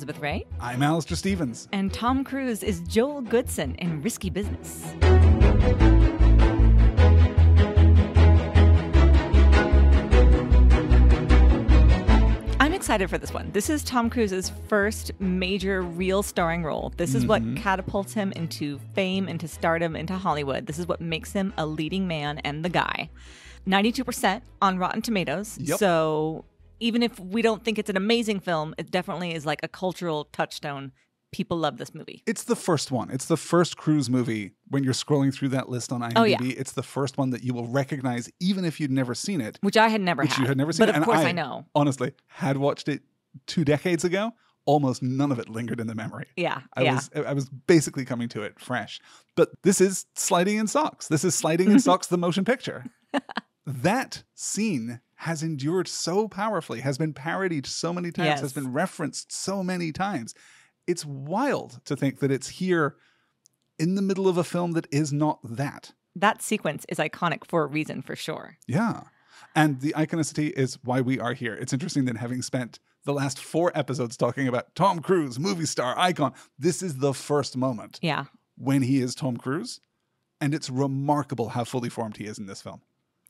Elizabeth Ray. I'm Alastair Stevens. And Tom Cruise is Joel Goodson in Risky Business. I'm excited for this one. This is Tom Cruise's first major real starring role. This is what catapults him into fame, into stardom, into Hollywood. This is what makes him a leading man and the guy. 92% on Rotten Tomatoes. Yep. So even if we don't think it's an amazing film, it definitely is like a cultural touchstone. People love this movie. It's the first one. It's the first Cruise movie. When you're scrolling through that list on IMDb, Oh, yeah. It's the first one that you will recognize, even if you'd never seen it. Which I had never Which had. you had never seen. But of And course I know. Honestly, had watched it 2 decades ago. Almost none of it lingered in the memory. Yeah. I was basically coming to it fresh. But this is Sliding in Socks. This is Sliding in Socks, the motion picture. That scene has endured so powerfully, has been parodied so many times, Yes. has been referenced so many times. It's wild to think that it's here in the middle of a film that is not that. That sequence is iconic for a reason, for sure. Yeah. And the iconicity is why we are here. It's interesting that having spent the last 4 episodes talking about Tom Cruise, movie star, icon, this is the first moment Yeah. when he is Tom Cruise. And it's remarkable how fully formed he is in this film.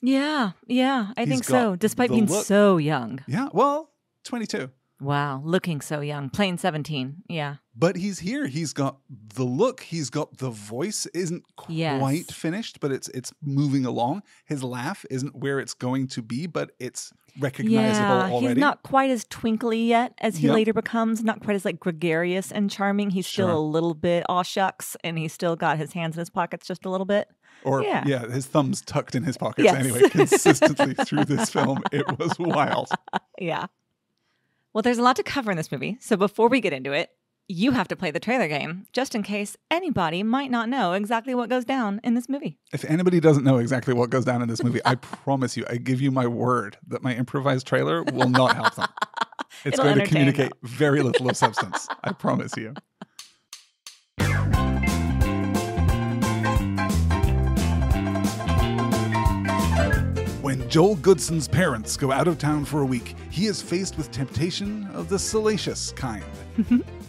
Yeah. I He's think got so. Despite the being look. so young. Yeah, well, 22. Wow. Looking so young. Playing 17. Yeah. But he's here. He's got the look. He's got the voice. Isn't quite Yes. finished, but it's moving along. His laugh isn't where it's going to be, but it's recognizable already. He's not quite as twinkly yet as he Yep. later becomes. Not quite as like gregarious and charming. He's still Sure. a little bit aw shucks, and he's still got his hands in his pockets just a little bit. Or, Yeah. his thumbs tucked in his pockets Yes. anyway, consistently through this film. It was wild. Yeah. Well, there's a lot to cover in this movie. So before we get into it, you have to play the trailer game just in case anybody might not know exactly what goes down in this movie. If anybody doesn't know exactly what goes down in this movie, I promise you, I give you my word that my improvised trailer will not help them. It's It'll going to entertain communicate very little of substance. I promise you. When Joel Goodson's parents go out of town for a week, he is faced with temptation of the salacious kind.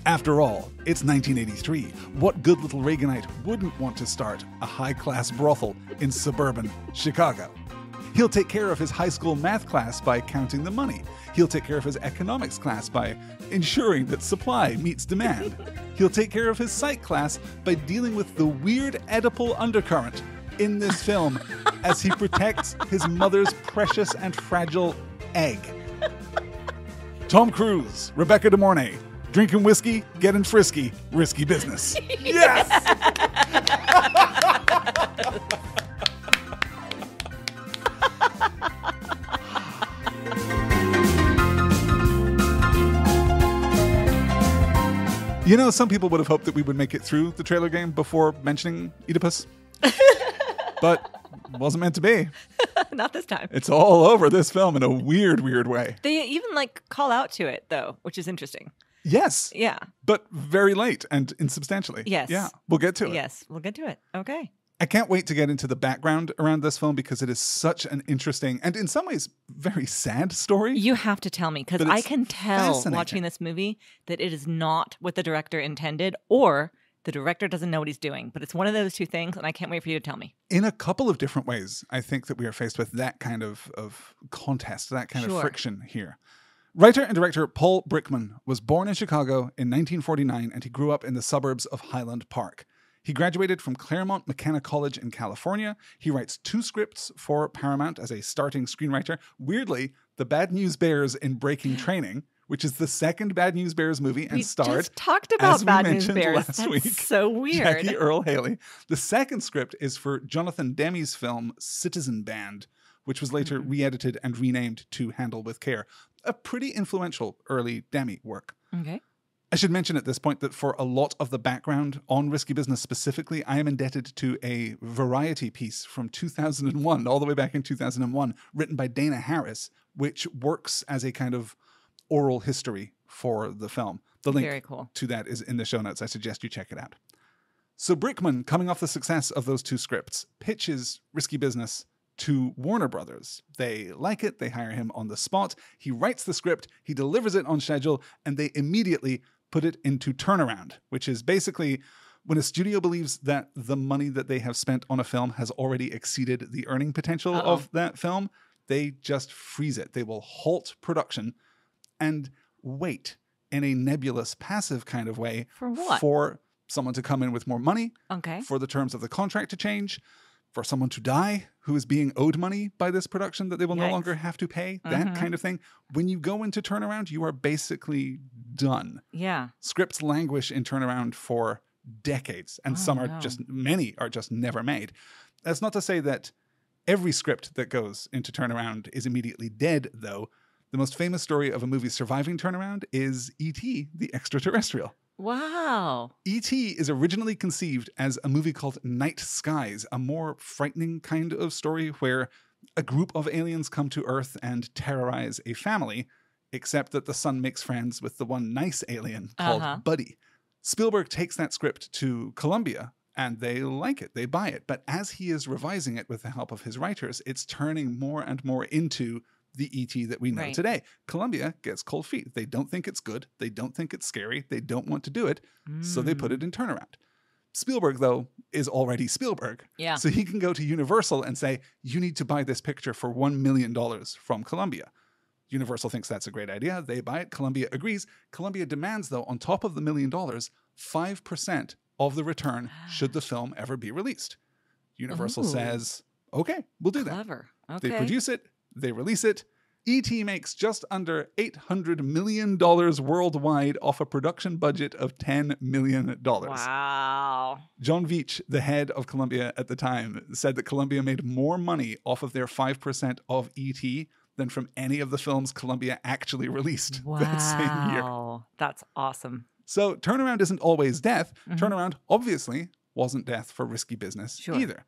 After all, it's 1983. What good little Reaganite wouldn't want to start a high-class brothel in suburban Chicago? He'll take care of his high school math class by counting the money. He'll take care of his economics class by ensuring that supply meets demand. He'll take care of his psych class by dealing with the weird Oedipal undercurrent in this film as he protects his mother's precious and fragile egg. Tom Cruise, Rebecca De Mornay, drinking whiskey, getting frisky, risky business. Yes! You know, some people would have hoped that we would make it through the trailer game before mentioning Oedipus. But wasn't meant to be. Not this time. It's all over this film in a weird way. They even like call out to it though, which is interesting. Yes. Yeah. But very late and insubstantially. Yes. Yeah. We'll get to it. Yes, we'll get to it. Okay. I can't wait to get into the background around this film because it is such an interesting and in some ways very sad story. You have to tell me because But I it's can tell fascinating. watching this movie that it is not what the director intended or the director doesn't know what he's doing. But it's one of those two things and I can't wait for you to tell me. In a couple of different ways, I think that we are faced with that kind of contest, that kind of Sure. friction here. Writer and director Paul Brickman was born in Chicago in 1949 and he grew up in the suburbs of Highland Park. He graduated from Claremont McKenna College in California. He writes 2 scripts for Paramount as a starting screenwriter. Weirdly, The Bad News Bears in Breaking Training, which is the second Bad News Bears movie and We starred, just talked as about we Bad News mentioned Bears. last That's week, so weird. Jackie Earle Haley. The second script is for Jonathan Demme's film Citizen Band, which was later re-edited and renamed to Handle with Care. A pretty influential early Demme work. Okay. I should mention at this point that for a lot of the background on Risky Business specifically, I am indebted to a Variety piece from 2001, all the way back in 2001, written by Dana Harris, which works as a kind of oral history for the film. The link Very cool. to that is in the show notes. I suggest you check it out. So Brickman, coming off the success of those 2 scripts, pitches Risky Business to Warner Brothers. They like it. They hire him on the spot. He writes the script. He delivers it on schedule, and they immediately put it into turnaround, which is basically when a studio believes that the money that they have spent on a film has already exceeded the earning potential of that film, they just freeze it. They will halt production and wait in a nebulous, passive kind of way. For what? For someone to come in with more money. Okay. For the terms of the contract to change. For someone to die who is being owed money by this production that they will no longer have to pay. That kind of thing. When you go into turnaround, you are basically done. Yeah. Scripts languish in turnaround for decades, and many are just never made. That's not to say that every script that goes into turnaround is immediately dead, though. The most famous story of a movie surviving turnaround is E.T. the Extraterrestrial. Wow. E.T. is originally conceived as a movie called Night Skies, a more frightening kind of story where a group of aliens come to Earth and terrorize a family, except that the son makes friends with the one nice alien called Buddy. Spielberg takes that script to Columbia, and they like it. They buy it. But as he is revising it with the help of his writers, it's turning more and more into the E.T. that we know today. Columbia gets cold feet. They don't think it's good. They don't think it's scary. They don't want to do it. So they put it in turnaround. Spielberg, though, is already Spielberg. Yeah. So he can go to Universal and say, you need to buy this picture for $1 million from Columbia. Universal thinks that's a great idea. They buy it. Columbia agrees. Columbia demands, though, on top of the $1 million, 5% of the return should the film ever be released. Universal says, okay, we'll do that. Clever. Okay. They produce it. They release it. E.T. makes just under $800 million worldwide off a production budget of $10 million. Wow. John Veitch, the head of Columbia at the time, said that Columbia made more money off of their 5% of E.T. than from any of the films Columbia actually released that same year. Wow. That's awesome. So turnaround isn't always death. Turnaround obviously wasn't death for risky business either.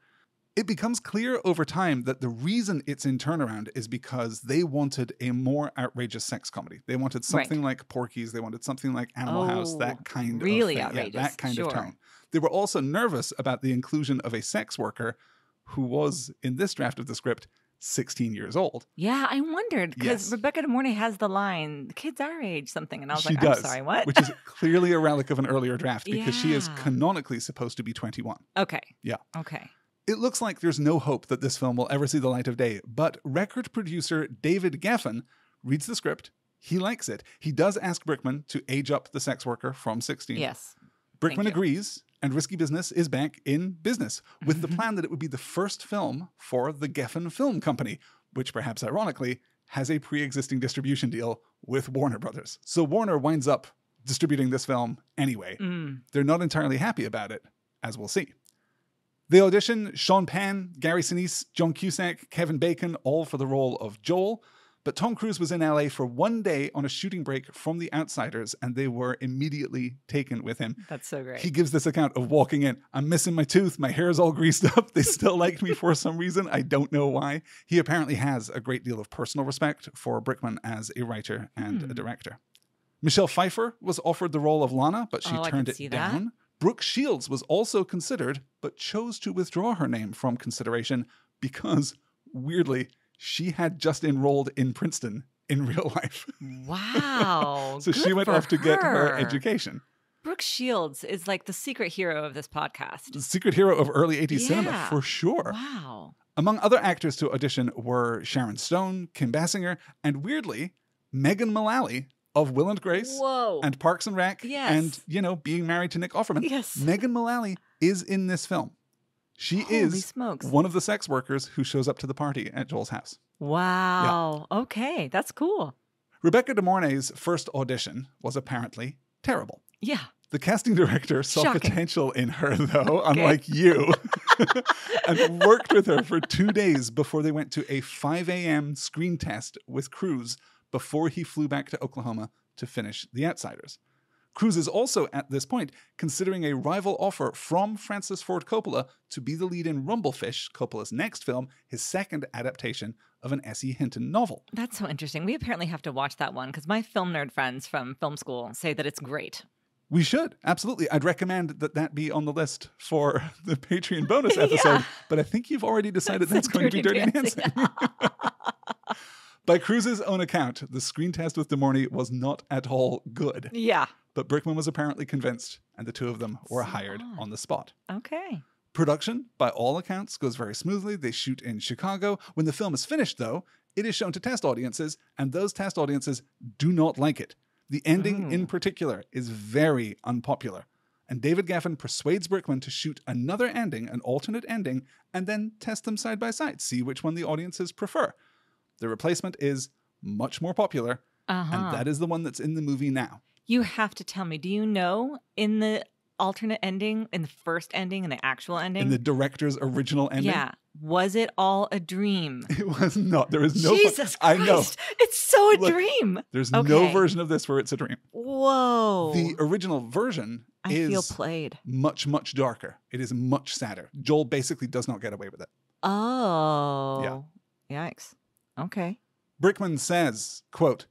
It becomes clear over time that the reason it's in turnaround is because they wanted a more outrageous sex comedy. They wanted something like Porky's. They wanted something like Animal House, that kind of really thing. outrageous. Yeah, that kind of tone. They were also nervous about the inclusion of a sex worker who was, in this draft of the script, 16 years old. Yeah, I wondered because Rebecca De Mornay has the line, "The kid's our age," something, and I was I'm sorry, what? Which is clearly a relic of an earlier draft because she is canonically supposed to be 21. Okay. Yeah. Okay. It looks like there's no hope that this film will ever see the light of day, but record producer David Geffen reads the script. He likes it. He does ask Brickman to age up the sex worker from 16. Yes. Brickman agrees, and Risky Business is back in business with the plan that it would be the first film for the Geffen Film Company, which perhaps ironically has a pre-existing distribution deal with Warner Brothers. So Warner winds up distributing this film anyway. They're not entirely happy about it, as we'll see. They audition Sean Penn, Gary Sinise, John Cusack, Kevin Bacon, all for the role of Joel. But Tom Cruise was in LA for one day on a shooting break from The Outsiders, and they were immediately taken with him. That's so great. He gives this account of walking in. I'm missing my tooth. My hair's all greased up. They still liked me for some reason. I don't know why. He apparently has a great deal of personal respect for Brickman as a writer and a director. Michelle Pfeiffer was offered the role of Lana, but she turned it down. Brooke Shields was also considered, but chose to withdraw her name from consideration because, weirdly, she had just enrolled in Princeton in real life. Wow. So she went off to get her education. Brooke Shields is like the secret hero of this podcast. The secret hero of early 80s cinema, for sure. Wow. Among other actors to audition were Sharon Stone, Kim Basinger, and weirdly, Megan Mullally of Will and Grace and Parks and Rec and, being married to Nick Offerman. Yes. Megan Mullally is in this film. She is one of the sex workers who shows up to the party at Joel's house. Wow. Yeah. Okay. That's cool. Rebecca De Mornay's first audition was apparently terrible. Yeah. The casting director saw potential in her, though, unlike you, and worked with her for 2 days before they went to a 5 a.m. screen test with Cruise before he flew back to Oklahoma to finish The Outsiders. Cruise is also, at this point, considering a rival offer from Francis Ford Coppola to be the lead in Rumblefish, Coppola's next film, his second adaptation of an S.E. Hinton novel. That's so interesting. We apparently have to watch that one because my film nerd friends from film school say that it's great. We should, absolutely. I'd recommend that be on the list for the Patreon bonus episode, but I think you've already decided that's going to be Dirty Dancing. By Cruise's own account, the screen test with DeMornay was not at all good. Yeah. But Brickman was apparently convinced, and the two of them were hired on the spot. Okay. Production, by all accounts, goes very smoothly. They shoot in Chicago. When the film is finished, though, it is shown to test audiences, and those test audiences do not like it. The ending, in particular, is very unpopular. And David Geffen persuades Brickman to shoot another ending, an alternate ending, and then test them side by side, see which one the audiences prefer. The replacement is much more popular, and that is the one that's in the movie now. You have to tell me, do you know in the alternate ending, in the first ending, in the actual ending? In the director's original ending? Yeah. Was it all a dream? It was not. There is no... Jesus Christ. I know. It's so a dream. There's no version of this where it's a dream. Whoa. The original version is feel played. Much, much darker. It is much sadder. Joel basically does not get away with it. Oh. Yeah. Yikes. Okay. Brickman says, quote,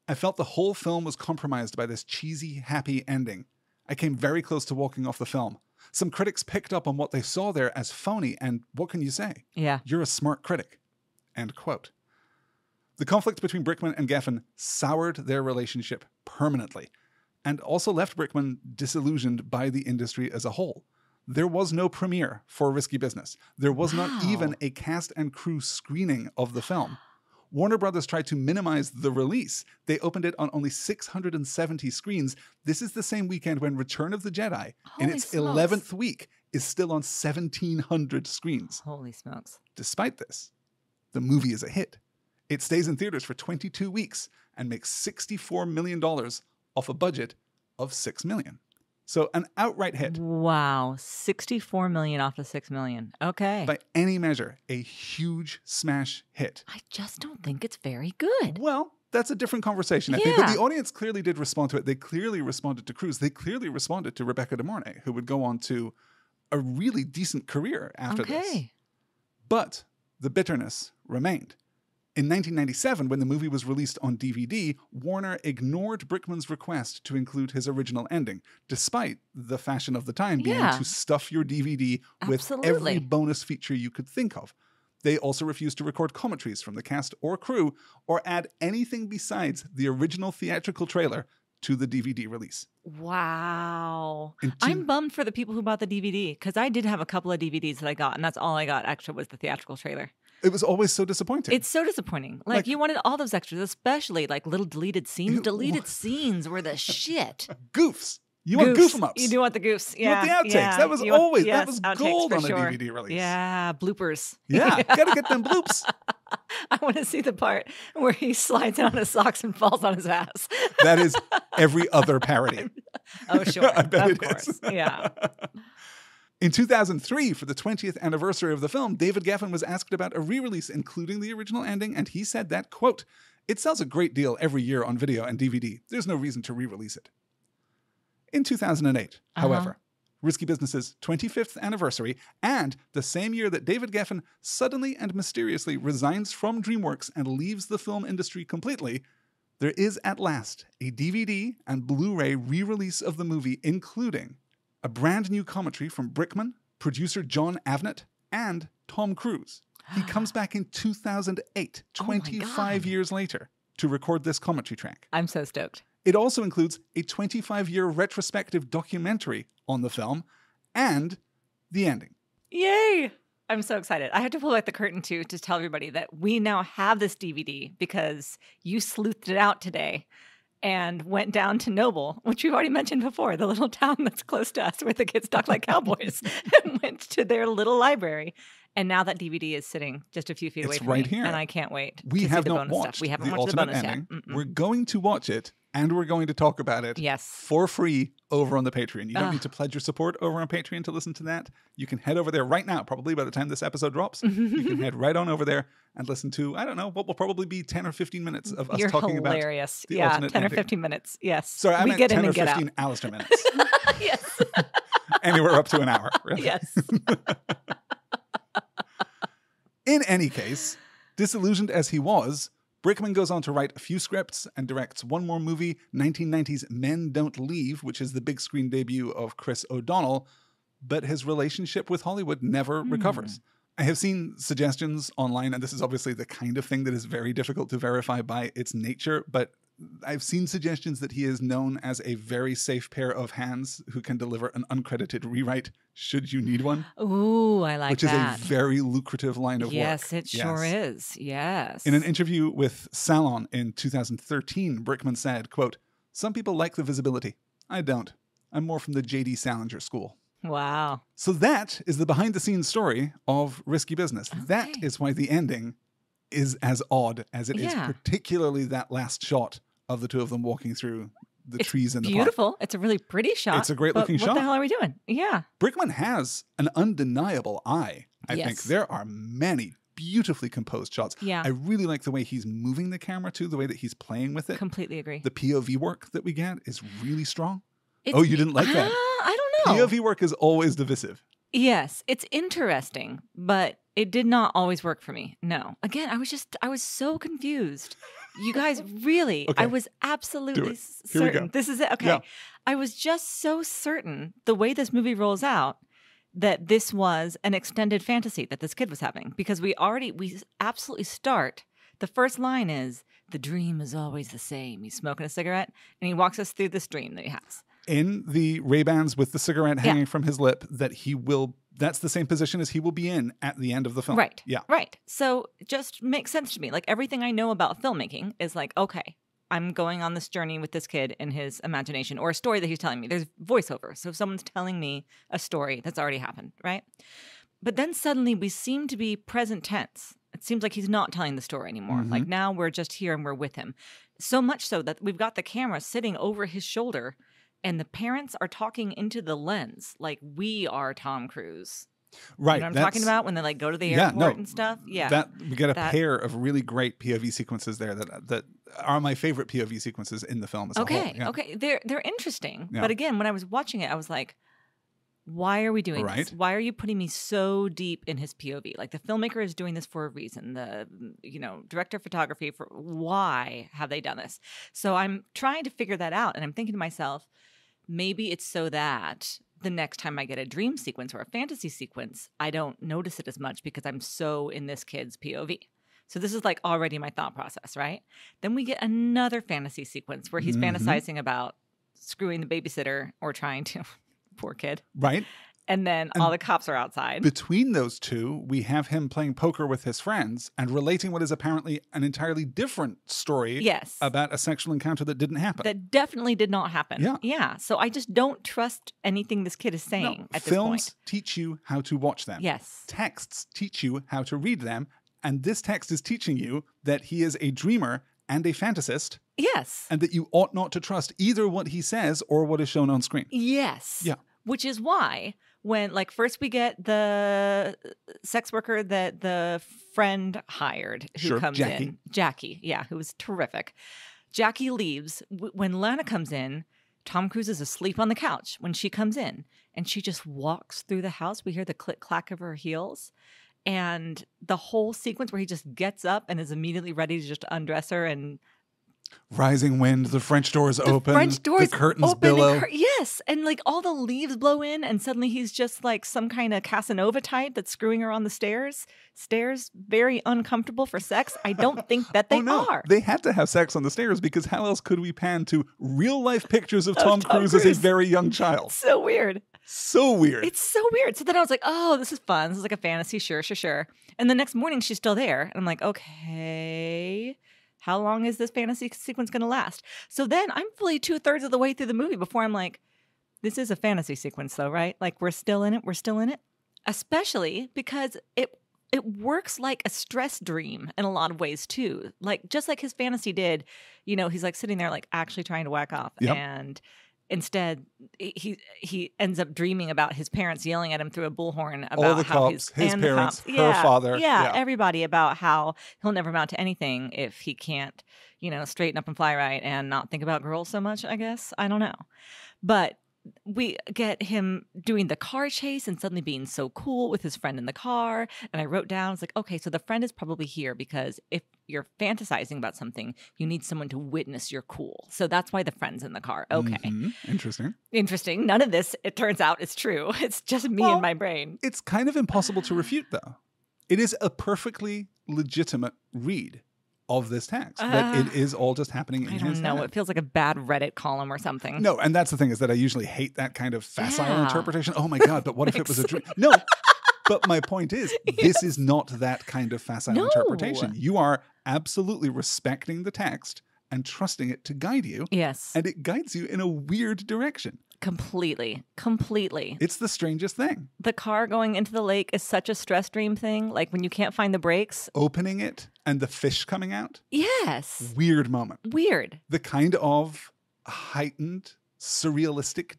I felt the whole film was compromised by this cheesy, happy ending. I came very close to walking off the film. Some critics picked up on what they saw there as phony, and what can you say? Yeah. You're a smart critic. End quote. The conflict between Brickman and Geffen soured their relationship permanently, and also left Brickman disillusioned by the industry as a whole. There was no premiere for Risky Business. There was not even a cast and crew screening of the film. Warner Brothers tried to minimize the release. They opened it on only 670 screens. This is the same weekend when Return of the Jedi, in its 11th week, is still on 1,700 screens. Holy smokes. Despite this, the movie is a hit. It stays in theaters for 22 weeks and makes $64 million off a budget of $6 million. So an outright hit. Wow. 64 million off of 6 million. Okay. By any measure, a huge smash hit. I just don't think it's very good. Well, that's a different conversation, I think. But the audience clearly did respond to it. They clearly responded to Cruise. They clearly responded to Rebecca De Mornay, who would go on to a really decent career after this. But the bitterness remained. In 1997, when the movie was released on DVD, Warner ignored Brickman's request to include his original ending, despite the fashion of the time being to stuff your DVD with every bonus feature you could think of. They also refused to record commentaries from the cast or crew, or add anything besides the original theatrical trailer to the DVD release. Wow. I'm bummed for the people who bought the DVD, because I did have a couple of DVDs that I got, and that's all I got extra was the theatrical trailer. It was always so disappointing. It's so disappointing. Like you wanted all those extras, especially like little deleted scenes. Deleted scenes were the shit. Goofs. You want goof em ups. You do want the goofs. Yeah. You want the outtakes. Yeah. That was always that was gold on a DVD release. Yeah. Bloopers. Yeah. Gotta get them bloops. I want to see the part where he slides on his socks and falls on his ass. That is every other parody. Oh, sure. I bet of course. Is. Yeah. In 2003, for the 20th anniversary of the film, David Geffen was asked about a re-release including the original ending, and he said that, quote, it sells a great deal every year on video and DVD. There's no reason to re-release it. In 2008, however, Risky Business's 25th anniversary, and the same year that David Geffen suddenly and mysteriously resigns from DreamWorks and leaves the film industry completely, there is at last a DVD and Blu-ray re-release of the movie, including a brand new commentary from Brickman, producer John Avnet, and Tom Cruise. He comes back in 2008, 25 years later, to record this commentary track. I'm so stoked. It also includes a 25-year retrospective documentary on the film and the ending. Yay! I'm so excited. I have to pull back the curtain too to tell everybody that we now have this DVD because you sleuthed it out today and went down to Noble, which we've already mentioned before, the little town that's close to us where the kids talk like cowboys, and went to their little library. And now that DVD is sitting just a few feet away from right me, here. And I can't wait We to have see the not bonus watched stuff. We haven't the watched the alternate bonus ending. yet. We're going to watch it, and we're going to talk about it for free over on the Patreon. You don't need to pledge your support over on Patreon to listen to that. You can head over there right now, probably by the time this episode drops. You can head right on over there and listen to, I don't know, what will probably be 10 or 15 minutes of us talking about the alternate ending. 10 or 15 minutes, yes. Sorry, I meant 10 or 15 Alastair minutes. Yes. Anywhere up to an hour, really. Yes. In any case, disillusioned as he was, Brickman goes on to write a few scripts and directs one more movie, 1990's Men Don't Leave, which is the big screen debut of Chris O'Donnell, but his relationship with Hollywood never recovers. I have seen suggestions online, and this is obviously the kind of thing that is very difficult to verify by its nature, but I've seen suggestions that he is known as a very safe pair of hands who can deliver an uncredited rewrite should you need one. Ooh, I like which that. Which is a very lucrative line of work. Yes, it sure is. Yes. In an interview with Salon in 2013, Brickman said, quote, "Some people like the visibility. I don't. I'm more from the J.D. Salinger school." Wow. So that is the behind-the-scenes story of Risky Business. Okay. That is why the ending is as odd as it is, particularly that last shot of the two of them walking through the trees in the park. It's beautiful. It's a really pretty shot. It's a great-looking shot. What the hell are we doing? Yeah. Brickman has an undeniable eye. I think there are many beautifully composed shots. Yeah. I really like the way he's moving the camera, too, the way that he's playing with it. Completely agree. The POV work that we get is really strong. You didn't like that? I don't know. POV work is always divisive. Yes, it's interesting, but it did not always work for me. No. Again, I was so confused. You guys really, Okay. I was absolutely certain. Here we go. This is it. Okay. Yeah. I was just so certain the way this movie rolls out that this was an extended fantasy that this kid was having, because we absolutely start. The first line is, "The dream is always the same." He's smoking a cigarette and he walks us through this dream that he has. In the Ray-Bans with the cigarette hanging from his lip, that's the same position as he will be in at the end of the film. Right. Yeah. Right. So just makes sense to me. Like everything I know about filmmaking is like, okay, I'm going on this journey with this kid in his imagination, or a story that he's telling me. There's voiceover. So someone's telling me a story that's already happened, right? But then suddenly we seem to be present tense. It seems like he's not telling the story anymore. Mm-hmm. Like now we're just here and we're with him. So much so that we've got the camera sitting over his shoulder and the parents are talking into the lens like we are Tom Cruise. Right. You know what I'm talking about when they like go to the airport and stuff? Yeah. We get a pair of really great POV sequences there that are my favorite POV sequences in the film as a whole. Yeah. Okay. They're interesting. Yeah. But again, when I was watching it, I was like, why are we doing this? Why are you putting me so deep in his POV? Like the filmmaker is doing this for a reason. The director of photography, for why have they done this? So I'm trying to figure that out, and I'm thinking to myself, maybe it's so that the next time I get a dream sequence or a fantasy sequence, I don't notice it as much because I'm so in this kid's POV. So this is like already my thought process, right? Then we get another fantasy sequence where he's fantasizing about screwing the babysitter or trying to, poor kid. Right. And then all the cops are outside. Between those two, we have him playing poker with his friends and relating what is apparently an entirely different story about a sexual encounter that didn't happen. That definitely did not happen. Yeah. So I just don't trust anything this kid is saying at this point. Films teach you how to watch them. Yes. Texts teach you how to read them. And this text is teaching you that he is a dreamer and a fantasist. Yes. And that you ought not to trust either what he says or what is shown on screen. Yes. Yeah. Which is why when, like, first we get the sex worker that the friend hired who comes in. Jackie. Yeah, who was terrific. Jackie leaves. When Lana comes in, Tom Cruise is asleep on the couch when she comes in. And she just walks through the house. We hear the click-clack of her heels. And the whole sequence where he just gets up and is immediately ready to just undress her and... Rising wind, the French doors open, the curtains billow. Yes, and like all the leaves blow in, and suddenly he's just like some kind of Casanova type that's screwing her on the stairs. Stairs, very uncomfortable for sex. I don't think that they are. They had to have sex on the stairs because how else could we pan to real-life pictures of Tom Cruise as a very young child? So weird. So weird. It's so weird. So then I was like, oh, this is fun. This is like a fantasy. Sure. And the next morning, she's still there. And I'm like, okay... how long is this fantasy sequence going to last? So then I'm fully 2/3 of the way through the movie before I'm like, this is a fantasy sequence though, right? Like we're still in it. Especially because it works like a stress dream in a lot of ways too. Like just like his fantasy did, he's like sitting there like actually trying to whack off. Yep. And instead, he ends up dreaming about his parents yelling at him through a bullhorn about all the how cops, his parents, her father. Yeah, everybody, about how he'll never amount to anything if he can't, straighten up and fly right and not think about girls so much, I guess. I don't know. But we get him doing the car chase and suddenly being so cool with his friend in the car. And I wrote down, I was like, okay, so the friend is probably here because if you're fantasizing about something, you need someone to witness you're cool. So that's why the friend's in the car. Okay. Mm-hmm. Interesting. None of this, it turns out, is true. It's just me and my brain. It's kind of impossible to refute, though. It is a perfectly legitimate read of this text. That it is all just happening in his head. I don't know. It feels like a bad Reddit column or something. No, and that's the thing, is that I usually hate that kind of facile interpretation. Oh my God, but what if it was a dream? No, but my point is, this is not that kind of facile interpretation. You are absolutely respecting the text and trusting it to guide you. Yes. And it guides you in a weird direction. Completely. It's the strangest thing. The car going into the lake is such a stress dream thing. Like when you can't find the brakes. Opening it and the fish coming out. Yes. Weird moment. Weird. The kind of heightened, surrealistic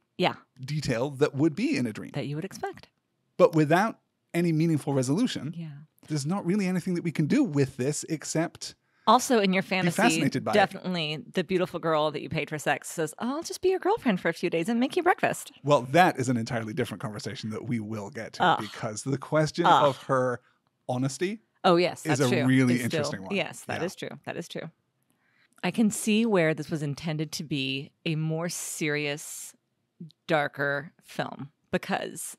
detail that would be in a dream. That you would expect. But without any meaningful resolution, there's not really anything that we can do with this except... Also, in your fantasy, fascinated by definitely the beautiful girl that you paid for sex says, oh, I'll just be your girlfriend for a few days and make you breakfast. Well, that is an entirely different conversation that we will get to, because the question of her honesty is a really interesting one. Yes, that is true. That is true. I can see where this was intended to be a more serious, darker film, because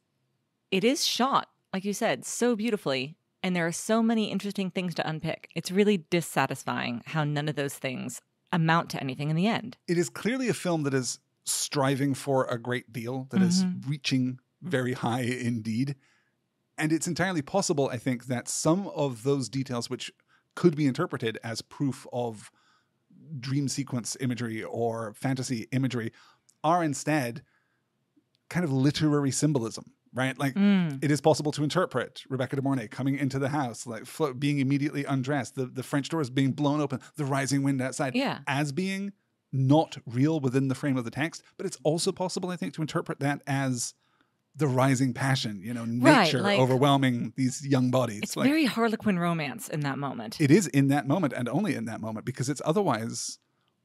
it is shot, like you said, so beautifully. And there are so many interesting things to unpick. It's really dissatisfying how none of those things amount to anything in the end. It is clearly a film that is striving for a great deal, that is reaching very high indeed. And it's entirely possible, I think, that some of those details which could be interpreted as proof of dream sequence imagery or fantasy imagery are instead kind of literary symbolism. Right? Like, it is possible to interpret Rebecca De Mornay coming into the house, like being immediately undressed, the French doors being blown open, the rising wind outside, as being not real within the frame of the text. But it's also possible, I think, to interpret that as the rising passion, nature overwhelming these young bodies. It's like, very Harlequin romance in that moment. It is in that moment, and only in that moment, because it's otherwise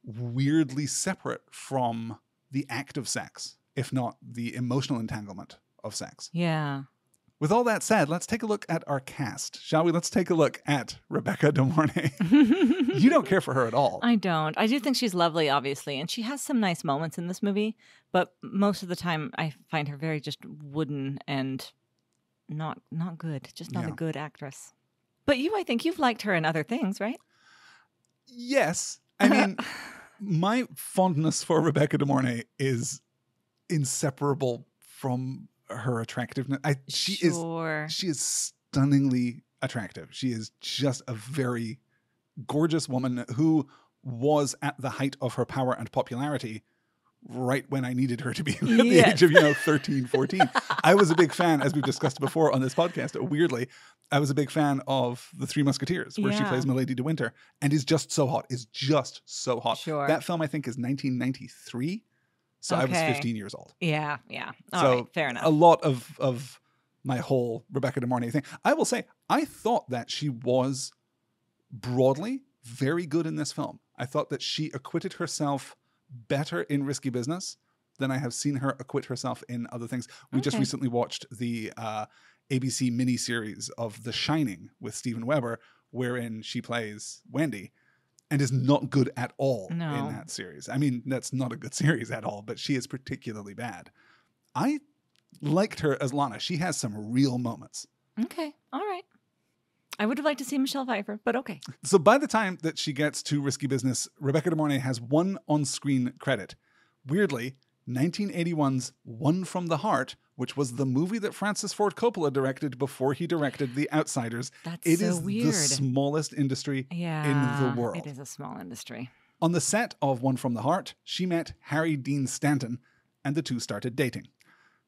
weirdly separate from the act of sex, if not the emotional entanglement of sex. Yeah. With all that said, let's take a look at our cast, shall we? Let's take a look at Rebecca De Mornay. You don't care for her at all. I don't. I do think she's lovely, obviously, and she has some nice moments in this movie, but most of the time I find her very just wooden and not good. Just not a good actress. But I think you've liked her in other things, right? Yes. I mean, my fondness for Rebecca De Mornay is inseparable from her attractiveness. She is stunningly attractive. She is just a very gorgeous woman who was at the height of her power and popularity right when I needed her to be at the age of 13, 14. I was a big fan, as we've discussed before on this podcast, weirdly, I was a big fan of The Three Musketeers, where she plays Milady de Winter, and is just so hot. Sure. That film, I think, is 1993. So I was 15 years old. Yeah. All right, fair enough. A lot of my whole Rebecca De Mornay thing. I will say, I thought that she was broadly very good in this film. I thought that she acquitted herself better in Risky Business than I have seen her acquit herself in other things. We just recently watched the ABC miniseries of The Shining with Steven Weber, wherein she plays Wendy. And is not good at all in that series. I mean, that's not a good series at all, but she is particularly bad. I liked her as Lana. She has some real moments. Okay. All right. I would have liked to see Michelle Pfeiffer, but okay. So by the time that she gets to Risky Business, Rebecca De Mornay has one on-screen credit. Weirdly, 1981's One from the Heart, which was the movie that Francis Ford Coppola directed before he directed The Outsiders. It is weird. The smallest industry in the world. It is a small industry. On the set of One from the Heart, she met Harry Dean Stanton, and the two started dating.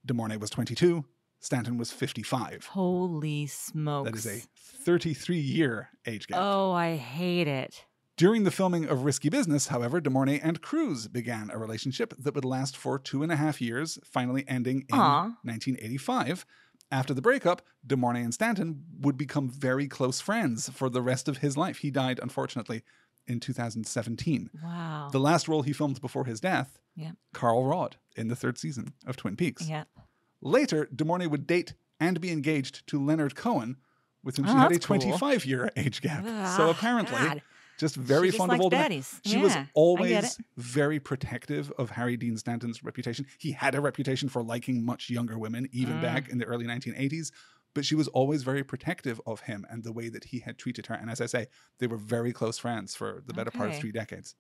De Mornay was 22, Stanton was 55. Holy smokes. That is a 33-year age gap. Oh, I hate it. During the filming of Risky Business, however, De Mornay and Cruise began a relationship that would last for 2.5 years, finally ending in 1985. After the breakup, De Mornay and Stanton would become very close friends for the rest of his life. He died, unfortunately, in 2017. Wow. The last role he filmed before his death, Carl Rod, in the 3rd season of Twin Peaks. Yeah. Later, De Mornay would date and be engaged to Leonard Cohen, with whom she had a 25-year age gap. So apparently... God. Just very fond of older men. She was I always very protective of Harry Dean Stanton's reputation. He had a reputation for liking much younger women, even back in the early 1980s. but she was always very protective of him and the way that he had treated her. And as I say, they were very close friends for the better part of 3 decades.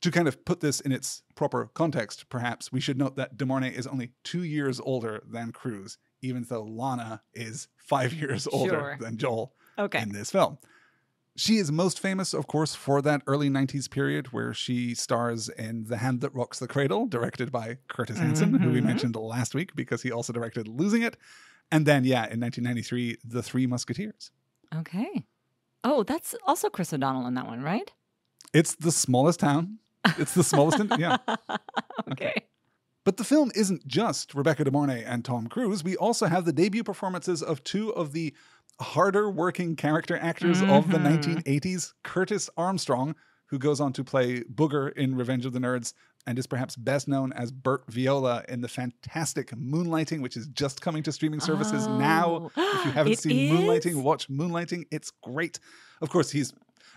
To kind of put this in its proper context, perhaps, we should note that De Mornay is only 2 years older than Cruise, even though Lana is 5 years older than Joel in this film. She is most famous, of course, for that early 90s period where she stars in The Hand That Rocks the Cradle, directed by Curtis Hanson, who we mentioned last week because he also directed Losing It. And then, in 1993, The Three Musketeers. Okay. Oh, that's also Chris O'Donnell in that one, right? It's the smallest town. It's the smallest. Okay. But the film isn't just Rebecca De Mornay and Tom Cruise. We also have the debut performances of 2 of the harder working character actors of the 1980s. Curtis Armstrong, who goes on to play Booger in Revenge of the Nerds and is perhaps best known as Bert Viola in the fantastic Moonlighting, which is just coming to streaming services now. If you haven't seen Moonlighting, watch Moonlighting. It's great. Of course,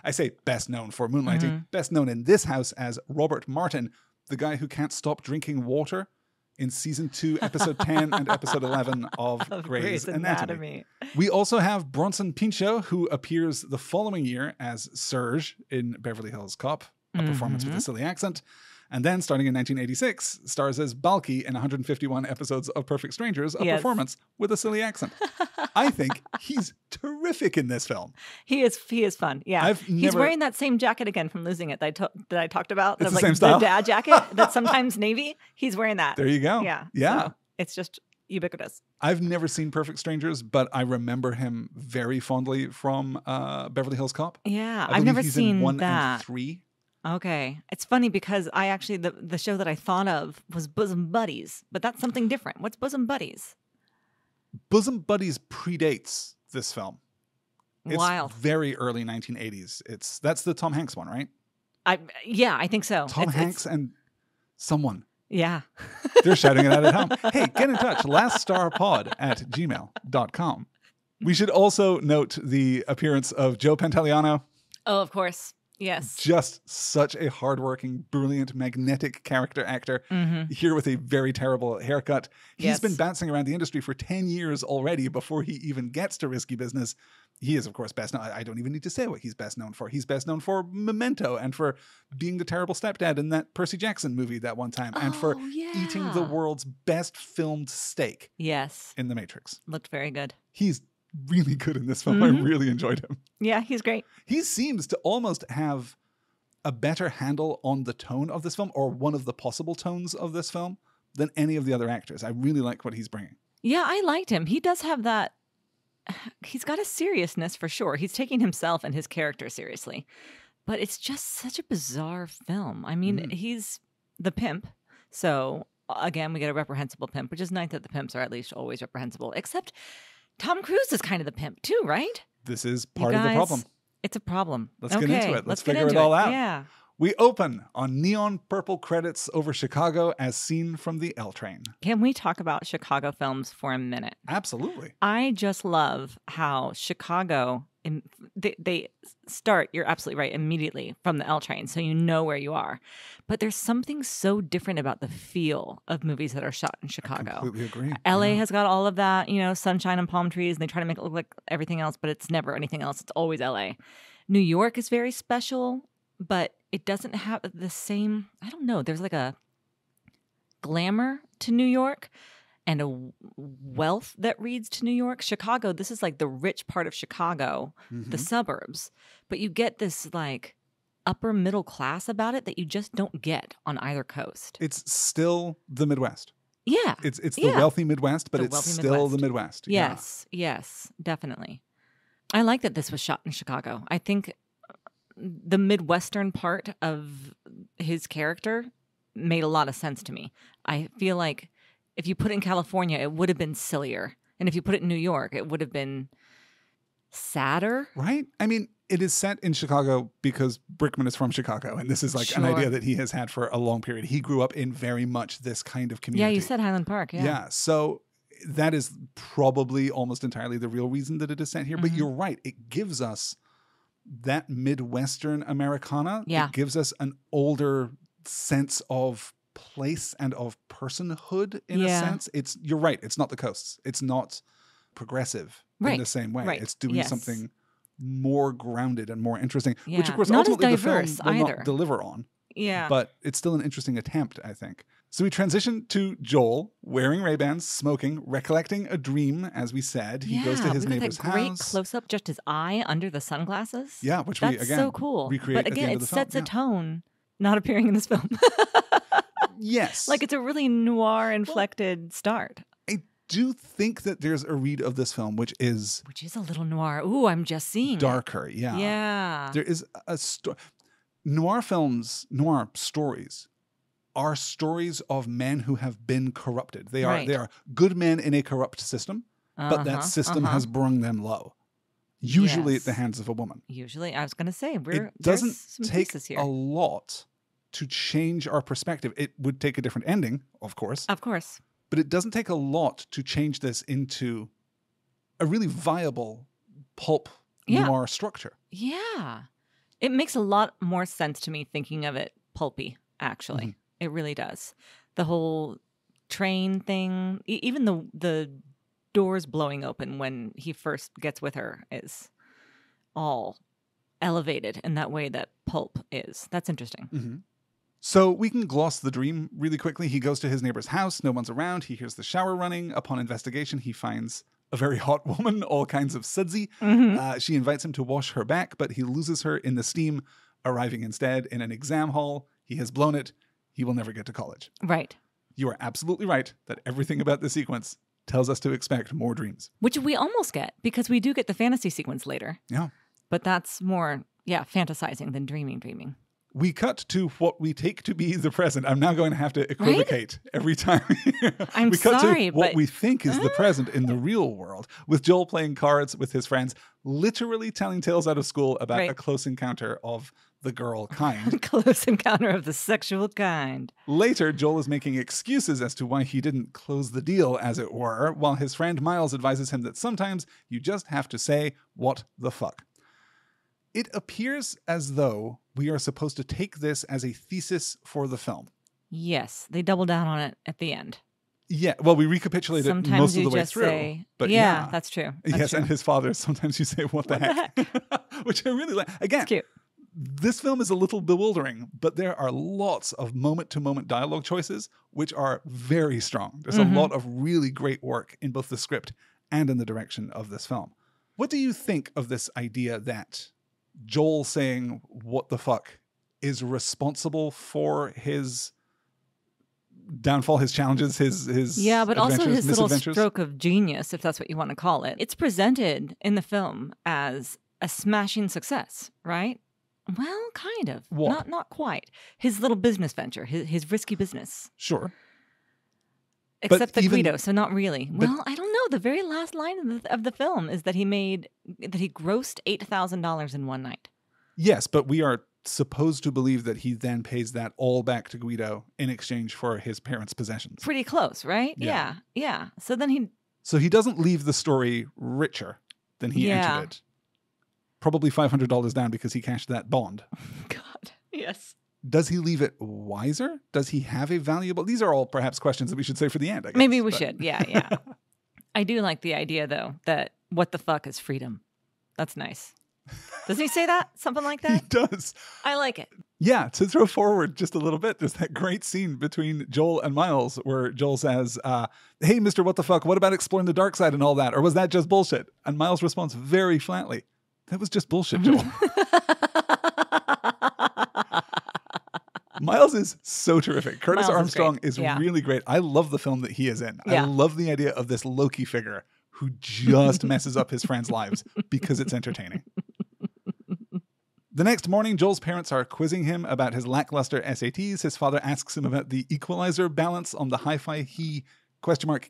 I say best known for Moonlighting, best known in this house as Robert Martin, the guy who can't stop drinking water in season 2, episode 10 and episode 11 of Grey's Anatomy. We also have Bronson Pinchot, who appears the following year as Serge in Beverly Hills Cop, a performance with a silly accent. And then, starting in 1986, stars as Balky in 151 episodes of Perfect Strangers, a performance with a silly accent. I think he's terrific in this film. He is fun. Yeah, he's wearing that same jacket again from Losing It that I talked about. It's the same style. The dad jacket that's sometimes navy. He's wearing that. There you go. Yeah. So it's just ubiquitous. I've never seen Perfect Strangers, but I remember him very fondly from Beverly Hills Cop. Yeah, I've never seen in 1 that. and 3. Okay. It's funny because I actually, the show that I thought of was Bosom Buddies, but that's something different. What's Bosom Buddies? Bosom Buddies predates this film. Wild. It's very early 1980s. That's the Tom Hanks one, right? I think so. Tom Hanks and someone. Yeah. They're shouting it out at home. Hey, get in touch. laststarpod@gmail.com. We should also note the appearance of Joe Pantoliano. Oh, of course. Yes. Just such a hardworking, brilliant, magnetic character actor. Here with a very terrible haircut. He's been bouncing around the industry for 10 years already before he even gets to Risky Business. He is, of course, best known. I don't even need to say what he's best known for. He's best known for Memento and for being the terrible stepdad in that Percy Jackson movie that one time and for eating the world's best filmed steak. Yes. In The Matrix. Looked very good. He's really good in this film. I really enjoyed him. Yeah, he's great. He seems to almost have a better handle on the tone of this film, or one of the possible tones of this film, than any of the other actors. I really like what he's bringing. Yeah, I liked him. He does have that. He's got a seriousness for sure. He's taking himself and his character seriously. But it's just such a bizarre film. I mean, he's the pimp. So, again, we get a reprehensible pimp, which is nice that the pimps are at least always reprehensible. Except Tom Cruise is kind of the pimp too, right? This is part of the problem. It's a problem. Let's get into it. Let's figure it all out. Yeah. We open on neon purple credits over Chicago as seen from the L train. Can we talk about Chicago films for a minute? Absolutely. I just love how Chicago, they start, you're absolutely right, immediately from the L train, so you know where you are. But there's something so different about the feel of movies that are shot in Chicago. I completely agree. LA has got all of that, sunshine and palm trees, and they try to make it look like everything else, but it's never anything else. It's always LA. New York is very special, but it doesn't have the same, I don't know, there's like a glamour to New York and a wealth that reads to New York. Chicago, this is like the rich part of Chicago, the suburbs, but you get this like upper middle class about it that you just don't get on either coast. It's still the Midwest. Yeah. It's the wealthy Midwest, but it's still the Midwest. Yes, yes, definitely. I like that this was shot in Chicago. I think the Midwestern part of his character made a lot of sense to me. I feel like if you put it in California, it would have been sillier. And if you put it in New York, it would have been sadder. Right? I mean, it is set in Chicago because Brickman is from Chicago. And this is like an idea that he has had for a long period. He grew up in very much this kind of community. Yeah, you said Highland Park. Yeah. Yeah. So that is probably almost entirely the real reason that it is set here. But you're right. It gives us that Midwestern Americana. Yeah. It gives us an older sense of place and of personhood in a sense. You're right. It's not the coasts. It's not progressive Right. in the same way. Right. It's doing Yes. something more grounded and more interesting, which Yeah. of course Not as ultimately the film diverse will either. not deliver on. Yeah. But it's still an interesting attempt, I think. So we transition to Joel wearing Ray-Bans, smoking, recollecting a dream, as we said. He goes to his we got neighbor's that great house. close-up, just his eye under the sunglasses. Yeah, which That's we, again, so cool. recreate But at the again, end it of the film. sets a Yeah. tone not appearing in this film. Yes. Like, it's a really noir-inflected start. I do think that there's a read of this film which is Which is a little noir. Ooh, I'm just seeing darker. it. Yeah. Yeah. There is a noir stories are stories of men who have been corrupted. They are Right. they are good men in a corrupt system, but that system has brung them low. Usually at the Yes. hands of a woman. Usually, I was going to say, It there's doesn't some take pieces here. a lot to change our perspective. It would take a different ending, of course, Of course. but it doesn't take a lot to change this into a really viable pulp Yeah. noir structure. Yeah. It makes a lot more sense to me thinking of it pulpy, actually. Mm-hmm. It really does. The whole train thing, even the doors blowing open when he first gets with her is all elevated in that way that pulp is. That's interesting. Mm-hmm. So we can gloss the dream really quickly. He goes to his neighbor's house. No one's around. He hears the shower running. Upon investigation, he finds a very hot woman, all kinds of sudsy. Mm-hmm. She invites him to wash her back, but he loses her in the steam, arriving instead in an exam hall. He has blown it. He will never get to college. Right. You are absolutely right that everything about this sequence tells us to expect more dreams. Which we almost get, because we do get the fantasy sequence later. Yeah. But that's more, fantasizing than dreaming. We cut to what we take to be the present. I'm now going to have to equivocate every time. I'm we cut sorry, to what but- we think is the present in the real world, with Joel playing cards with his friends, literally telling tales out of school about Right. a close encounter of the girl kind. Close encounter of the sexual kind. Later, Joel is making excuses as to why he didn't close the deal, as it were, while his friend Miles advises him that sometimes you just have to say, "What the fuck?" It appears as though we are supposed to take this as a thesis for the film. Yes, they double down on it at the end. Yeah, well, we recapitulate it Sometimes most of you the way just through. say, but yeah, that's true. That's yes, true. and his father, sometimes you say, what the heck? Which I really like. Again, It's cute. this film is a little bewildering, but there are lots of moment-to-moment dialogue choices which are very strong. There's a lot of really great work in both the script and in the direction of this film. What do you think of this idea that Joel saying, what the fuck, is responsible for his downfall, his challenges, his but also his little misadventures? stroke of genius, if that's what you want to call it. It's presented in the film as a smashing success, right? Well, kind of. What? Not quite. His little business venture, his risky business. Sure. Except the even- Guido, so not really. but- Well, I don't know. The very last line of the film is that he grossed $8,000 in one night. Yes, but we are supposed to believe that he then pays that all back to Guido in exchange for his parents' possessions. Pretty close, right? Yeah. Yeah. So then So he doesn't leave the story richer than he Yeah. entered it. Probably $500 down because he cashed that bond. God, yes. Does he leave it wiser? Does he have a valuable... These are all perhaps questions that we should say for the end, I guess. Maybe we but- should. Yeah. I do like the idea, though, that what the fuck is freedom. That's nice. Does he say that? Something like He that? does. I like it. Yeah, to throw forward just a little bit, there's that great scene between Joel and Miles where Joel says, hey, Mr. What the fuck, what about exploring the dark side and all that? Or was that just bullshit? And Miles responds very flatly, that was just bullshit, Joel. Miles is so terrific. Curtis Miles is Armstrong great. is Yeah. really great. I love the film that he is in. I Yeah. love the idea of this Loki figure who just messes up his friends' lives because it's entertaining. The next morning, Joel's parents are quizzing him about his lackluster SATs. His father asks him about the equalizer balance on the hi-fi he,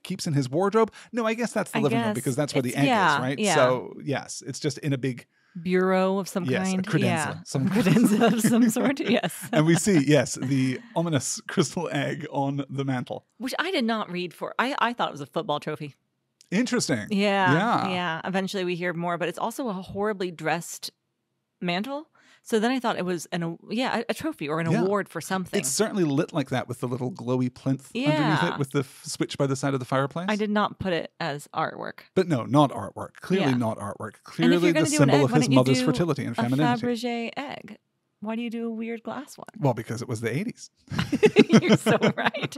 keeps in his wardrobe. No, I guess that's the living room guess because that's where the it's- egg yeah, is, right? yeah. So, yes, it's just in a big... Bureau of some Yes, a kind. credenza. Yeah. Some- Credenza of some sort. Yes. And we see, yes, the ominous crystal egg on the mantle. Which I did not read for. I thought it was a football trophy. Interesting. Yeah. Yeah. Eventually we hear more, but it's also a horribly dressed mantle. So then I thought it was a trophy or an award for something. It's certainly lit like that with the little glowy plinth underneath it with the switch by the side of the fireplace. I did not put it as artwork. But no, not artwork. Clearly not artwork. And if Clearly you're gonna the do symbol an egg, of why his don't you mother's do fertility and femininity. A Fabergé egg. Why do you do a weird glass one? Well, because it was the 80s. You're so right.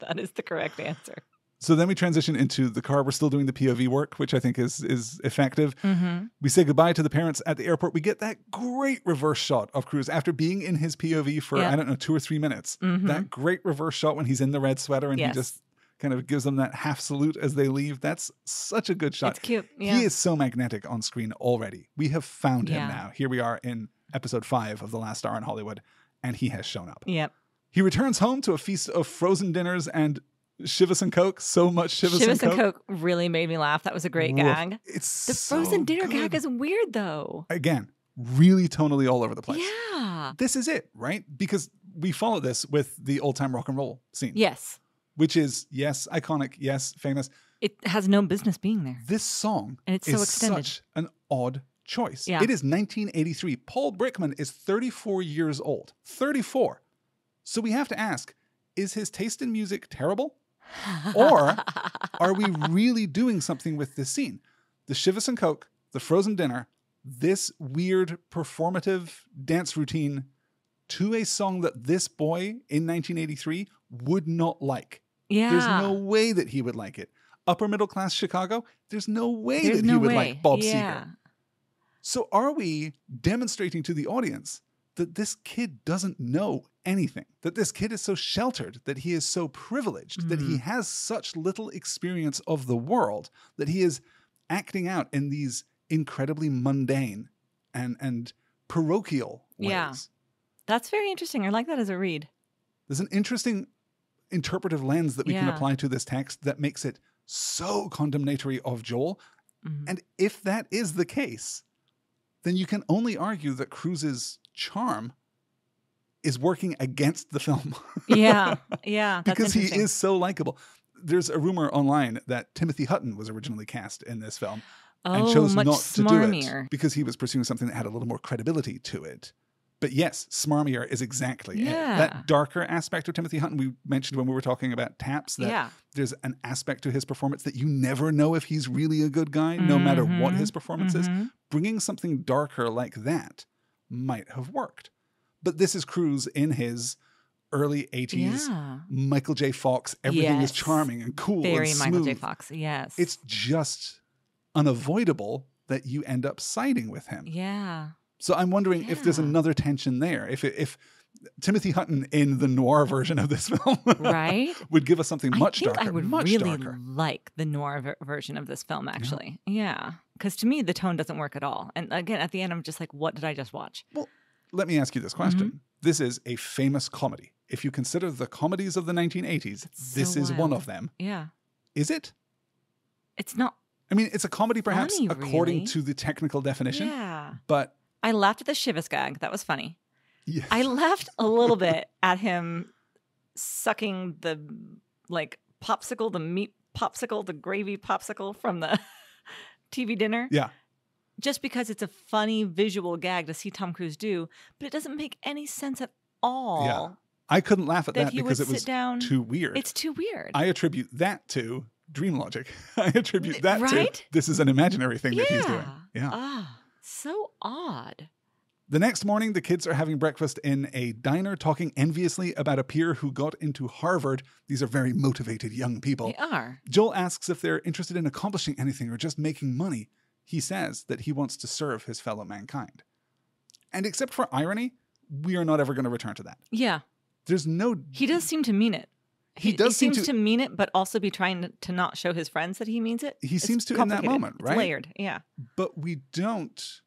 That is the correct answer. So then we transition into the car. We're still doing the POV work, which I think is effective. Mm-hmm. We say goodbye to the parents at the airport. We get that great reverse shot of Cruz after being in his POV for, 2 or 3 minutes. Mm-hmm. That great reverse shot when he's in the red sweater and he just kind of gives them that half salute as they leave. That's such a good shot. It's cute. Yeah. He is so magnetic on screen already. We have found him now. Here we are in episode 5 of The Last Star in Hollywood, and he has shown up. Yep. He returns home to a feast of frozen dinners and Chivas and Coke. So much Chivas and Coke really made me laugh. That was a great gag. It's the frozen dinner gag is weird, though. Again, really tonally all over the place. Yeah. This is it, right? Because we follow this with the old-time rock and roll scene. Yes. Which is, yes, iconic, yes, famous. It has no business being there. This song and it's so extended. Such an odd choice. Yeah. It is 1983. Paul Brickman is 34 years old. 34. So we have to ask, is his taste in music terrible? Or are we really doing something with this scene? The Chivas and Coke, the frozen dinner, this weird performative dance routine to a song that this boy in 1983 would not like. Yeah. There's no way that he would like it. Upper middle class Chicago, there's no way he would like Bob Seger. So are we demonstrating to the audience that this kid doesn't know anything, that this kid is so sheltered, that he is so privileged, that he has such little experience of the world, that he is acting out in these incredibly mundane and parochial ways? Yeah. That's very interesting. I like that as a read. There's an interesting interpretive lens that we can apply to this text that makes it so condemnatory of Joel. Mm-hmm. And if that is the case, then you can only argue that Cruz's charm is working against the film. Yeah. That's because he is so likable. There's a rumor online that Timothy Hutton was originally cast in this film and chose not to do it because he was pursuing something that had a little more credibility to it. But yes, smarmier is exactly it. That darker aspect of Timothy Hutton we mentioned when we were talking about Taps, that there's an aspect to his performance that you never know if he's really a good guy, no matter what his performance is. Bringing something darker like that might have worked. But this is Cruz in his early 80s, Michael J. Fox. Everything is charming and cool and smooth. Michael J. Fox, yes. It's just unavoidable that you end up siding with him. Yeah. So I'm wondering if there's another tension there. If Timothy Hutton in the noir version of this film would give us something much darker. I would really like the noir version of this film, actually. Yeah. Because to me, the tone doesn't work at all. And again, at the end, I'm just like, what did I just watch? Well, let me ask you this question. This is a famous comedy. If you consider the comedies of the 1980s, this is one of them. Yeah. Is it? It's not. I mean, it's a comedy perhaps funny, according really. to the technical definition. Yeah. But I laughed at the Chivas gag. That was funny. Yes. I laughed a little bit at him sucking the popsicle, the meat popsicle, the gravy popsicle from the TV dinner. Yeah. Just because it's a funny visual gag to see Tom Cruise do, but it doesn't make any sense at all. Yeah. I couldn't laugh at that because it was too weird. It's too weird. I attribute that to dream logic. I attribute that to this is an imaginary thing that he's doing. Yeah. Ah, so odd. The next morning, the kids are having breakfast in a diner, talking enviously about a peer who got into Harvard. These are very motivated young people. They are. Joel asks if they're interested in accomplishing anything or just making money. He says that he wants to serve his fellow mankind. And except for irony, we are not ever going to return to that. Yeah. There's no... He does seem to mean it. He seems to mean it, but also be trying to not show his friends that he means it. He seems to in that moment, right? It's layered, yeah. But we don't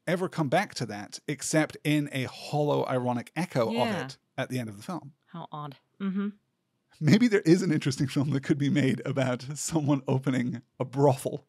ever come back to that except in a hollow, ironic echo of it at the end of the film. How odd. Mm-hmm. Maybe there is an interesting film that could be made about someone opening a brothel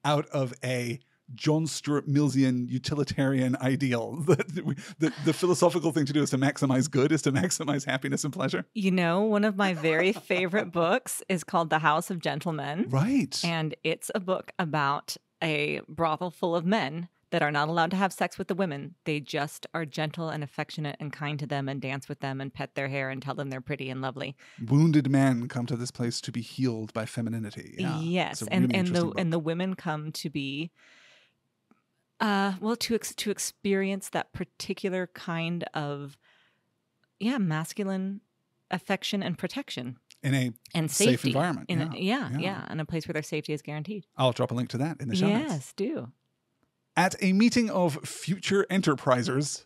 out of a John Stuart Millsian utilitarian ideal. The philosophical thing to do is to maximize good, is to maximize happiness and pleasure. You know, one of my very favorite books is called The House of Gentlemen. Right. And it's a book about a brothel full of men that are not allowed to have sex with the women. They just are gentle and affectionate and kind to them and dance with them and pet their hair and tell them they're pretty and lovely. Wounded men come to this place to be healed by femininity. Yeah, yes, really and the women come to be, to experience that particular kind of, masculine affection and protection. In a safe environment. In a place where their safety is guaranteed. I'll drop a link to that in the show notes. Yes, do. At a meeting of future enterprisers,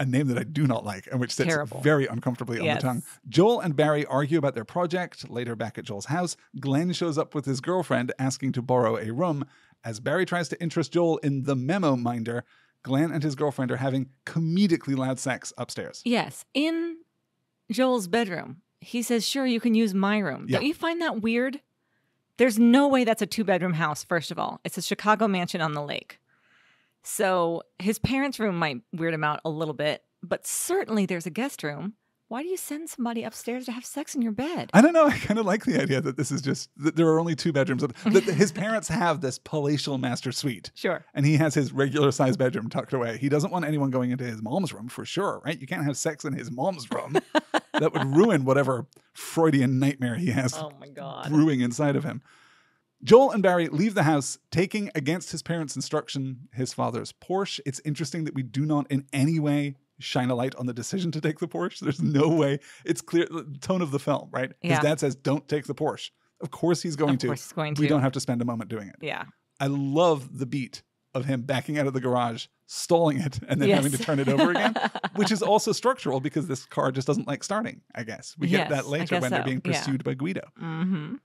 a name that I do not like and which sits very uncomfortably on the tongue, Joel and Barry argue about their project. Later, back at Joel's house, Glenn shows up with his girlfriend asking to borrow a room. As Barry tries to interest Joel in the memo minder, Glenn and his girlfriend are having comedically loud sex upstairs. Yes, in Joel's bedroom. He says, sure, you can use my room. Yeah. Don't you find that weird? There's no way that's a 2-bedroom house, first of all. It's a Chicago mansion on the lake. So his parents' room might weird him out a little bit, but certainly there's a guest room. Why do you send somebody upstairs to have sex in your bed? I don't know. I kind of like the idea that this is just, that there are only 2 bedrooms. That his parents have this palatial master suite. Sure. And he has his regular sized bedroom tucked away. He doesn't want anyone going into his mom's room for sure, right? You can't have sex in his mom's room. That would ruin whatever Freudian nightmare he has brewing inside of him. Joel and Barry leave the house, taking, against his parents' instruction, his father's Porsche. It's interesting that we do not in any way shine a light on the decision to take the Porsche. There's no way. It's clear, the tone of the film, right? Yeah. His dad says, don't take the Porsche. Of course he's going to. We don't have to spend a moment doing it. Yeah. I love the beat of him backing out of the garage, stalling it, and then having to turn it over again, which is also structural because this car just doesn't like starting, I guess. We get that later when they're being pursued by Guido. Mm-hmm.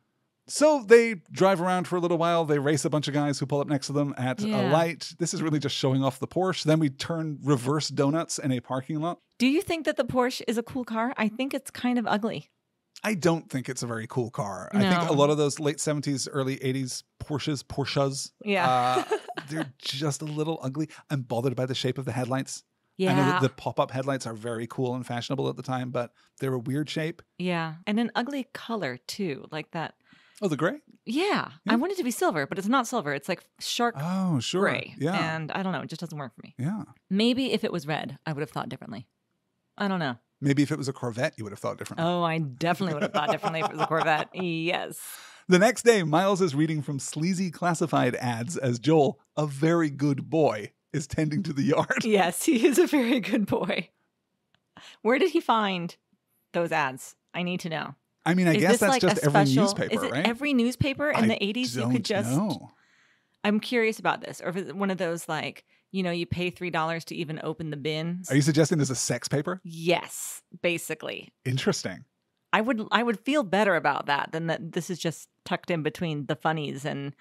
So they drive around for a little while. They race a bunch of guys who pull up next to them at a light. This is really just showing off the Porsche. Then we turn reverse donuts in a parking lot. Do you think that the Porsche is a cool car? I think it's kind of ugly. I don't think it's a very cool car. No. I think a lot of those late 70s, early 80s Porsches, they're just a little ugly. I'm bothered by the shape of the headlights. Yeah. I know that the pop-up headlights are very cool and fashionable at the time, but they're a weird shape. Yeah. And an ugly color, too, like that. Oh, the gray? Yeah. I want it to be silver, but it's not silver. It's like shark gray. Yeah. And I don't know. It just doesn't work for me. Yeah. Maybe if it was red, I would have thought differently. I don't know. Maybe if it was a Corvette, you would have thought differently. Oh, I definitely would have thought differently if it was a Corvette. Yes. The next day, Miles is reading from sleazy classified ads as Joel, a very good boy, is tending to the yard. Yes, he is a very good boy. Where did he find those ads? I need to know. I mean, I guess that's like just every newspaper, is it right? Every newspaper in the 80s you could just... know. I'm curious about this. Or if it's one of those like, you know, you pay $3 to even open the bin. Are you suggesting there's a sex paper? Yes, basically. Interesting. I would feel better about that than that this is just tucked in between the funnies and,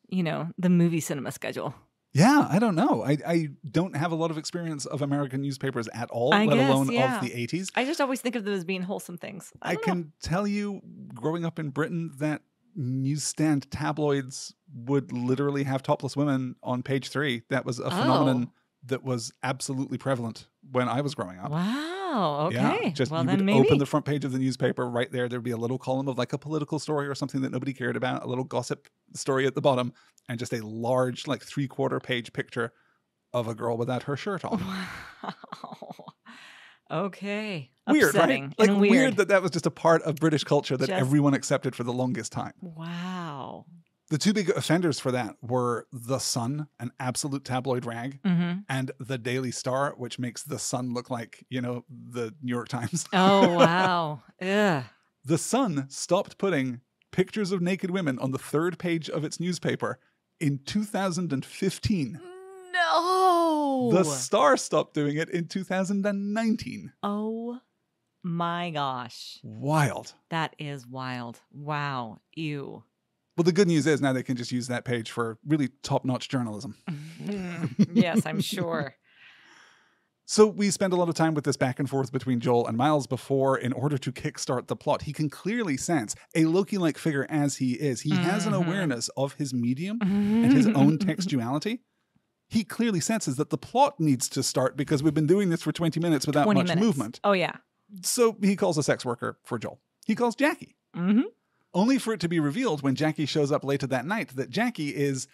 you know, the movie cinema schedule. Yeah, I don't know. I don't have a lot of experience of American newspapers at all, let alone of the 80s. I just always think of them as being wholesome things. I can tell you, growing up in Britain, that newsstand tabloids would literally have topless women on page 3. That was a phenomenon that was absolutely prevalent when I was growing up. Wow. Okay. Yeah, just you would open the front page of the newspaper right there. There'd be a little column of like a political story or something that nobody cared about, a little gossip story at the bottom, and just a large, like 3/4 page picture of a girl without her shirt on. Wow. Okay. Weird, upsetting, right? Like and weird that was just a part of British culture that everyone accepted for the longest time. Wow. The 2 big offenders for that were The Sun, an absolute tabloid rag, and The Daily Star, which makes The Sun look like, you know, the New York Times. Oh, wow. Ugh. The Sun stopped putting pictures of naked women on the 3rd page of its newspaper in 2015. No! The Star stopped doing it in 2019. Oh my gosh. Wild. That is wild. Wow. Ew. Well, the good news is now they can just use that page for really top-notch journalism. Yes, I'm sure. So we spend a lot of time with this back and forth between Joel and Miles before, in order to kickstart the plot. He can clearly sense, a Loki-like figure as he is, he has an awareness of his medium and his own textuality. He clearly senses that the plot needs to start because we've been doing this for 20 minutes without much movement. Oh, yeah. So he calls a sex worker for Joel. He calls Jackie. Only for it to be revealed when Jackie shows up later that night that Jackie is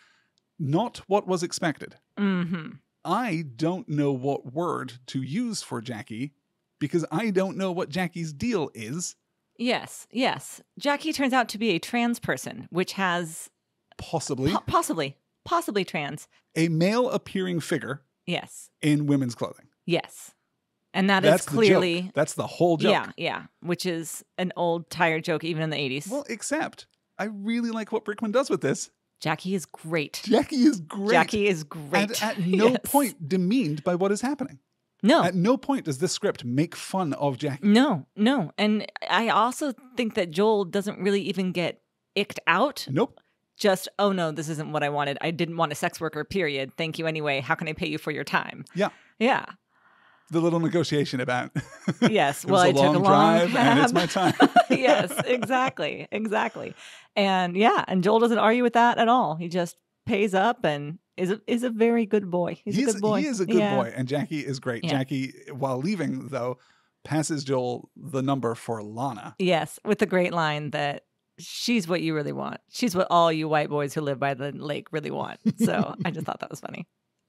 not what was expected. Mm-hmm. I don't know what word to use for Jackie because I don't know what Jackie's deal is. Yes. Jackie turns out to be a trans person, which has... Possibly. Possibly trans. A male-appearing figure. Yes. In women's clothing. Yes. And that's clearly... The joke. That's the whole joke. Yeah. Which is an old, tired joke even in the 80s. Well, except I really like what Brickman does with this. Jackie is great. And at no point demeaned by what is happening. No. At no point does this script make fun of Jackie. No. And I also think that Joel doesn't really even get icked out. Nope. Just, oh no, this isn't what I wanted. I didn't want a sex worker, period. Thank you anyway. How can I pay you for your time? Yeah. Yeah. The little negotiation about yes, well, I took a long drive and it's my time. Yes, exactly. And Joel doesn't argue with that at all. He just pays up and is a very good boy. He's a good boy. He is a good boy, and Jackie is great. Yeah. Jackie, while leaving, though, passes Joel the number for Lana. Yes, with the great line that she's what you really want. She's what all you white boys who live by the lake really want. So I just thought that was funny.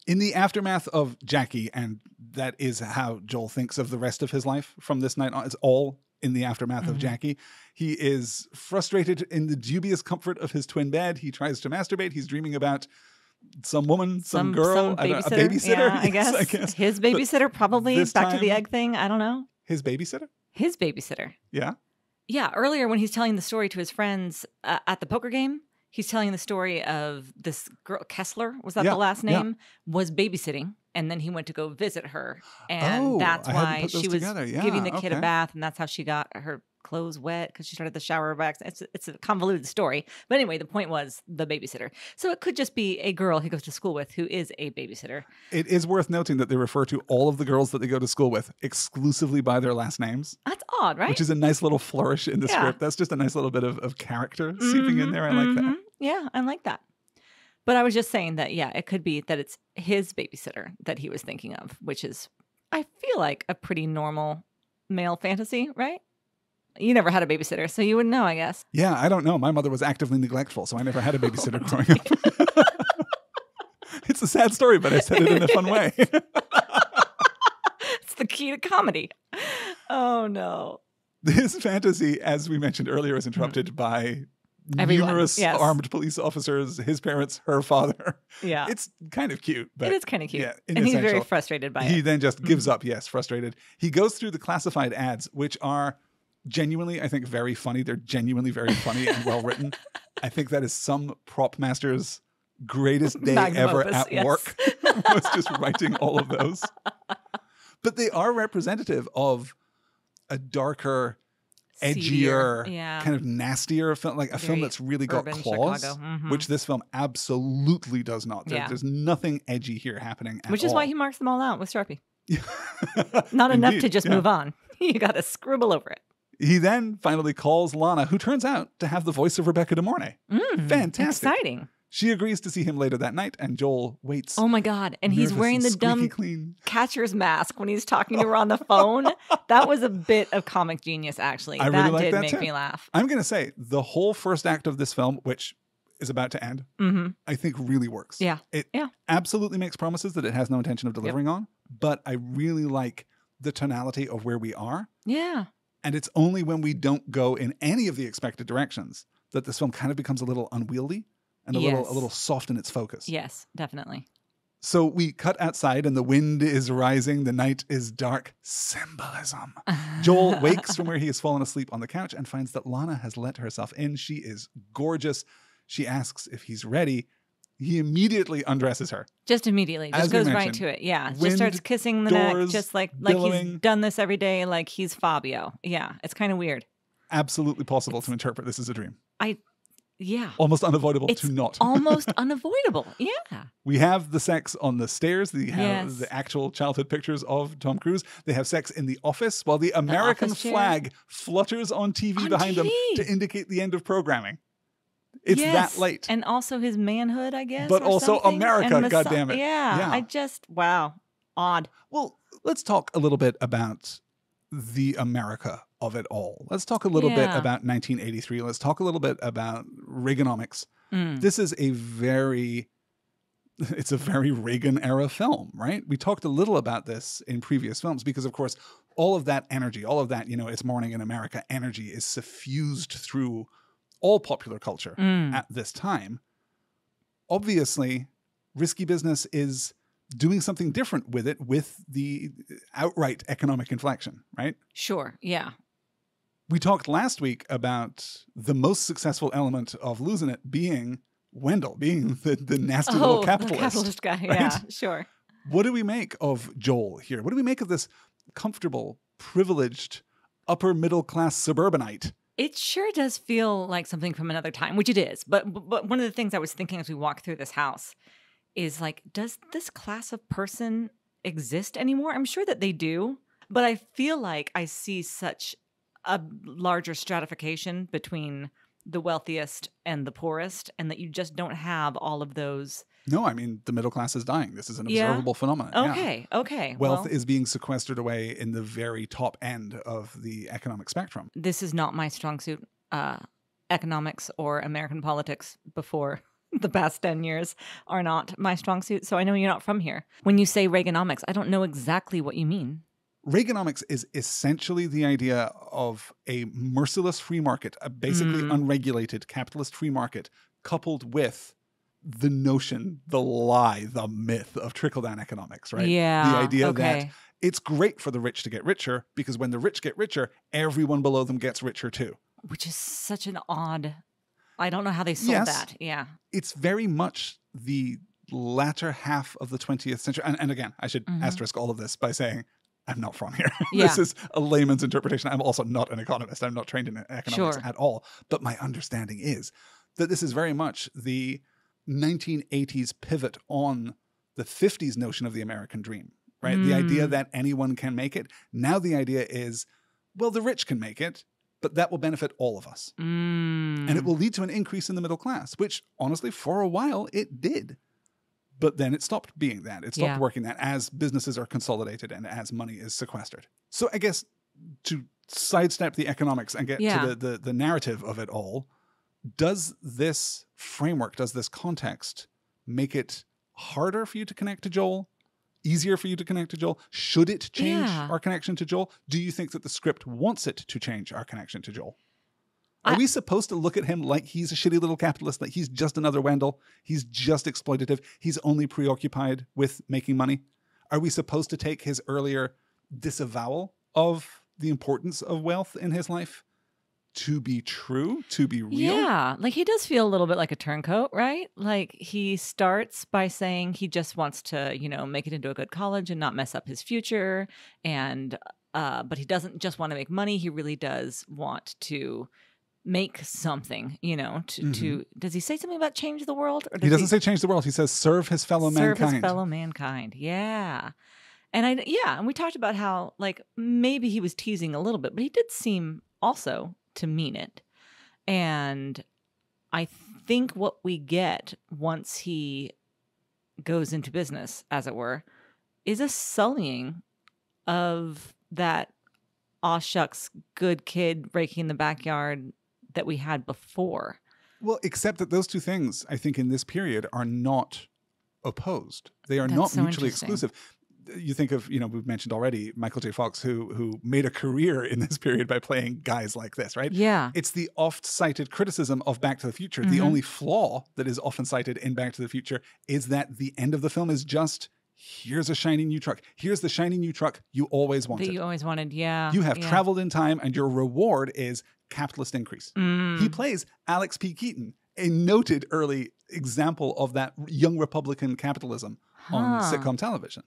In the aftermath of Jackie, and that is how Joel thinks of the rest of his life from this night on, it's all in the aftermath of Jackie. He is frustrated in the dubious comfort of his twin bed. He tries to masturbate. He's dreaming about some woman, some girl, some babysitter. A babysitter. Yeah, I guess. His babysitter, probably. Back to the egg thing. I don't know. His babysitter? His babysitter. Yeah. Yeah. Earlier when he's telling the story to his friends at the poker game, he's telling the story of this girl, Kessler, was that the last name, was babysitting. And then he went to go visit her. And that's why she was giving the kid a bath. And that's how she got her clothes wet because she started the shower back. It's a convoluted story. But anyway, the point was the babysitter. So it could just be a girl he goes to school with who is a babysitter. It is worth noting that they refer to all of the girls that they go to school with exclusively by their last names. That's odd, right? Which is a nice little flourish in the script. That's just a nice little bit of character seeping in there. I like that. Yeah, I like that. But I was just saying that, it could be that it's his babysitter that he was thinking of, which is, I feel like, a pretty normal male fantasy, right? You never had a babysitter, so you wouldn't know, I guess. Yeah, I don't know. My mother was actively neglectful, so I never had a babysitter growing up. It's a sad story, but I said it in a fun way. It's the key to comedy. Oh, no. This fantasy, as we mentioned earlier, is interrupted by numerous armed police officers, his parents, her father. Yeah. It's kind of cute. But it is kind of cute. Yeah, and he's very frustrated by it. He then just gives up, frustrated. He goes through the classified ads, which are genuinely, I think, very funny. They're genuinely very funny and well written. I think that is some prop master's greatest day ever at work, was just writing all of those. But they are representative of a darker, edgier, kind of nastier film, like a film that's really got claws, which this film absolutely does not. There's nothing edgy here happening at all. Which is why he marks them all out with Sharpie. Not enough to just move on. You got to scribble over it. He then finally calls Lana, who turns out to have the voice of Rebecca De Mornay. Fantastic. Exciting. She agrees to see him later that night, and Joel waits. Oh my God. And he's wearing the dumb catcher's mask when he's talking to her on the phone. That was a bit of comic genius, actually. I really like that make me laugh. I'm going to say the whole first act of this film, which is about to end, I think really works. Yeah. It absolutely makes promises that it has no intention of delivering on, but I really like the tonality of where we are. Yeah. And it's only when we don't go in any of the expected directions that this film kind of becomes a little unwieldy. And a little soft in its focus. Yes, definitely. So we cut outside and the wind is rising. The night is dark. Symbolism. Joel wakes from where he has fallen asleep on the couch and finds that Lana has let herself in. She is gorgeous. She asks if he's ready. He immediately undresses her. Just immediately. Just goes right to it. Yeah. Just starts kissing the neck. Just like he's done this every day. Like he's Fabio. Yeah. It's kind of weird. Absolutely possible to interpret this as a dream. Yeah. Almost unavoidable to not. Almost unavoidable. Yeah. We have the sex on the stairs. We have the actual childhood pictures of Tom Cruise. They have sex in the office while the American flag flutters on TV behind them to indicate the end of programming. It's that late. And also his manhood, I guess. But also America, goddammit. Yeah. Wow. Odd. Well, let's talk a little bit about the America of it all. Let's talk a little bit about 1983. Let's talk a little bit about Reaganomics. This is a very it's a very Reagan-era film, right? We talked a little about this in previous films because, of course, all of that energy, all of that, It's Morning in America energy is suffused through all popular culture at this time. Obviously, risky business is doing something different with it, with the outright economic inflection, right? Sure, yeah. We talked last week about the most successful element of losing it being Wendell, being the nasty little capitalist. The capitalist guy, right? yeah, sure. What do we make of Joel here? What do we make of this comfortable, privileged, upper middle class suburbanite? It sure does feel like something from another time, which it is. But one of the things I was thinking as we walk through this house is like, does this class of person exist anymore? I'm sure that they do, but I feel like I see such a larger stratification between the wealthiest and the poorest, and that you just don't have all of those. No, I mean, the middle class is dying. This is an observable phenomenon. Okay. Wealth is being sequestered away in the very top end of the economic spectrum. This is not my strong suit. Economics or American politics before the past 10 years are not my strong suit, so I know you're not from here. When you say Reaganomics, I don't know exactly what you mean. Reaganomics is essentially the idea of a merciless free market, a basically unregulated capitalist free market, coupled with the notion, the lie, the myth of trickle-down economics, right? Yeah. The idea that it's great for the rich to get richer because when the rich get richer, everyone below them gets richer too. Which is such an odd... I don't know how they sold that. Yeah. It's very much the latter half of the 20th century. And again, I should asterisk all of this by saying, I'm not from here. Yeah. This is a layman's interpretation. I'm also not an economist. I'm not trained in economics at all. But my understanding is that this is very much the 1980s pivot on the 50s notion of the American dream, right? The idea that anyone can make it. Now the idea is, well, the rich can make it, but that will benefit all of us. And it will lead to an increase in the middle class, which honestly, for a while, it did. But then it stopped being that. It stopped working that as businesses are consolidated and as money is sequestered. So I guess to sidestep the economics and get to the narrative of it all, does this framework, does this context make it harder for you to connect to Joel? Easier for you to connect to Joel? Should it change our connection to Joel? Do you think that the script wants it to change our connection to Joel? Are we supposed to look at him like he's a shitty little capitalist, like he's just another Wendell? He's just exploitative. He's only preoccupied with making money? Are we supposed to take his earlier disavowal of the importance of wealth in his life to be true, to be real? Yeah, like he does feel a little bit like a turncoat, right? Like he starts by saying he just wants to, make it into a good college and not mess up his future. And but he doesn't just want to make money. He really does want to make something, to does he say something about change the world? Or he doesn't say change the world. He says serve his fellow mankind. Serve his fellow mankind. Yeah. And and we talked about how like maybe he was teasing a little bit, but he did seem also to mean it. And I think what we get once he goes into business, as it were, is a sullying of that aw shucks good kid raking the backyard that we had before. Well, except that those two things, I think, in this period are not opposed. They are not mutually exclusive. You think of, we've mentioned already Michael J. Fox, who made a career in this period by playing guys like this, right? Yeah. It's the oft-cited criticism of Back to the Future. The only flaw that is often cited in Back to the Future is that the end of the film is just, here's a shiny new truck. Here's the shiny new truck you always wanted. That you always wanted, yeah. You have traveled in time and your reward is capitalist increase. He plays Alex P. Keaton, a noted early example of that young Republican capitalism on sitcom television.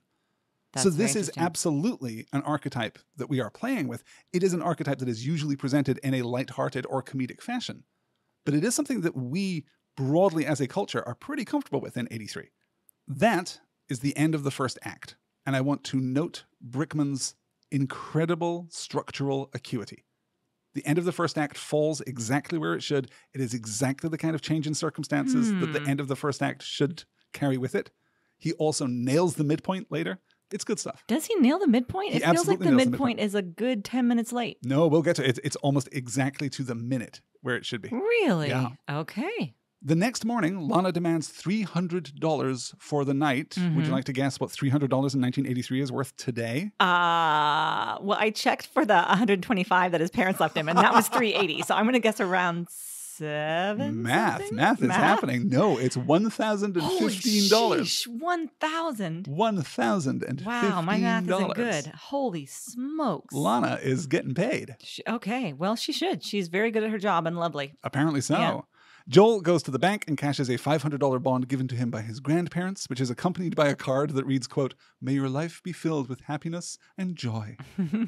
So this is absolutely an archetype that we are playing with. It is an archetype that is usually presented in a lighthearted or comedic fashion. But it is something that we broadly as a culture are pretty comfortable with in 83. That is the end of the first act. And I want to note Brickman's incredible structural acuity. The end of the first act falls exactly where it should. It is exactly the kind of change in circumstances that the end of the first act should carry with it. He also nails the midpoint later. It's good stuff. Does he nail the midpoint? It feels like the midpoint is a good 10 minutes late. No, we'll get to it. It's almost exactly to the minute where it should be. Really? Yeah. Okay. The next morning, Lana demands $300 for the night. Would you like to guess what $300 in 1983 is worth today? Well, I checked for the $125 that his parents left him, and that was $380. So I'm going to guess around $7. Math is happening. No, it's $1,015. $1,000. $1,015. Wow, my math isn't good. Holy smokes. Lana is getting paid. Okay, well, she should. She's very good at her job and lovely. Apparently so. Yeah. Joel goes to the bank and cashes a $500 bond given to him by his grandparents, which is accompanied by a card that reads, quote, "May your life be filled with happiness and joy."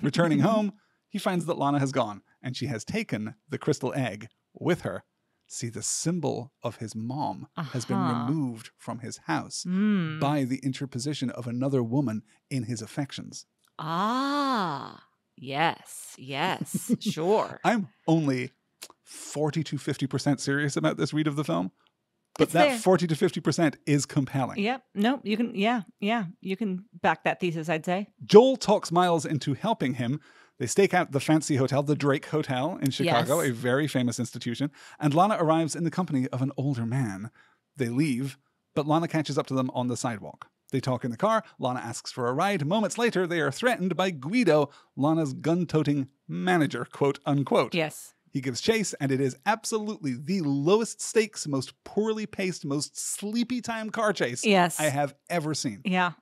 Returning home, he finds that Lana has gone, and she has taken the crystal egg with her. See, the symbol of his mom has been removed from his house by the interposition of another woman in his affections. Yes, sure. I'm only 40 to 50% serious about this read of the film, but It's that there. 40 to 50% is compelling. Yep. No, you can, you can back that thesis, I'd say. Joel talks Miles into helping him. They stake out the fancy hotel, the Drake Hotel in Chicago, Yes. a very famous institution, and Lana arrives in the company of an older man. They leave, but Lana catches up to them on the sidewalk. They talk in the car. Lana asks for a ride. Moments later, they are threatened by Guido, Lana's gun-toting manager, quote unquote. Yes. He gives chase, and it is absolutely the lowest stakes, most poorly paced, most sleepy time car chase Yes. I have ever seen. Yeah,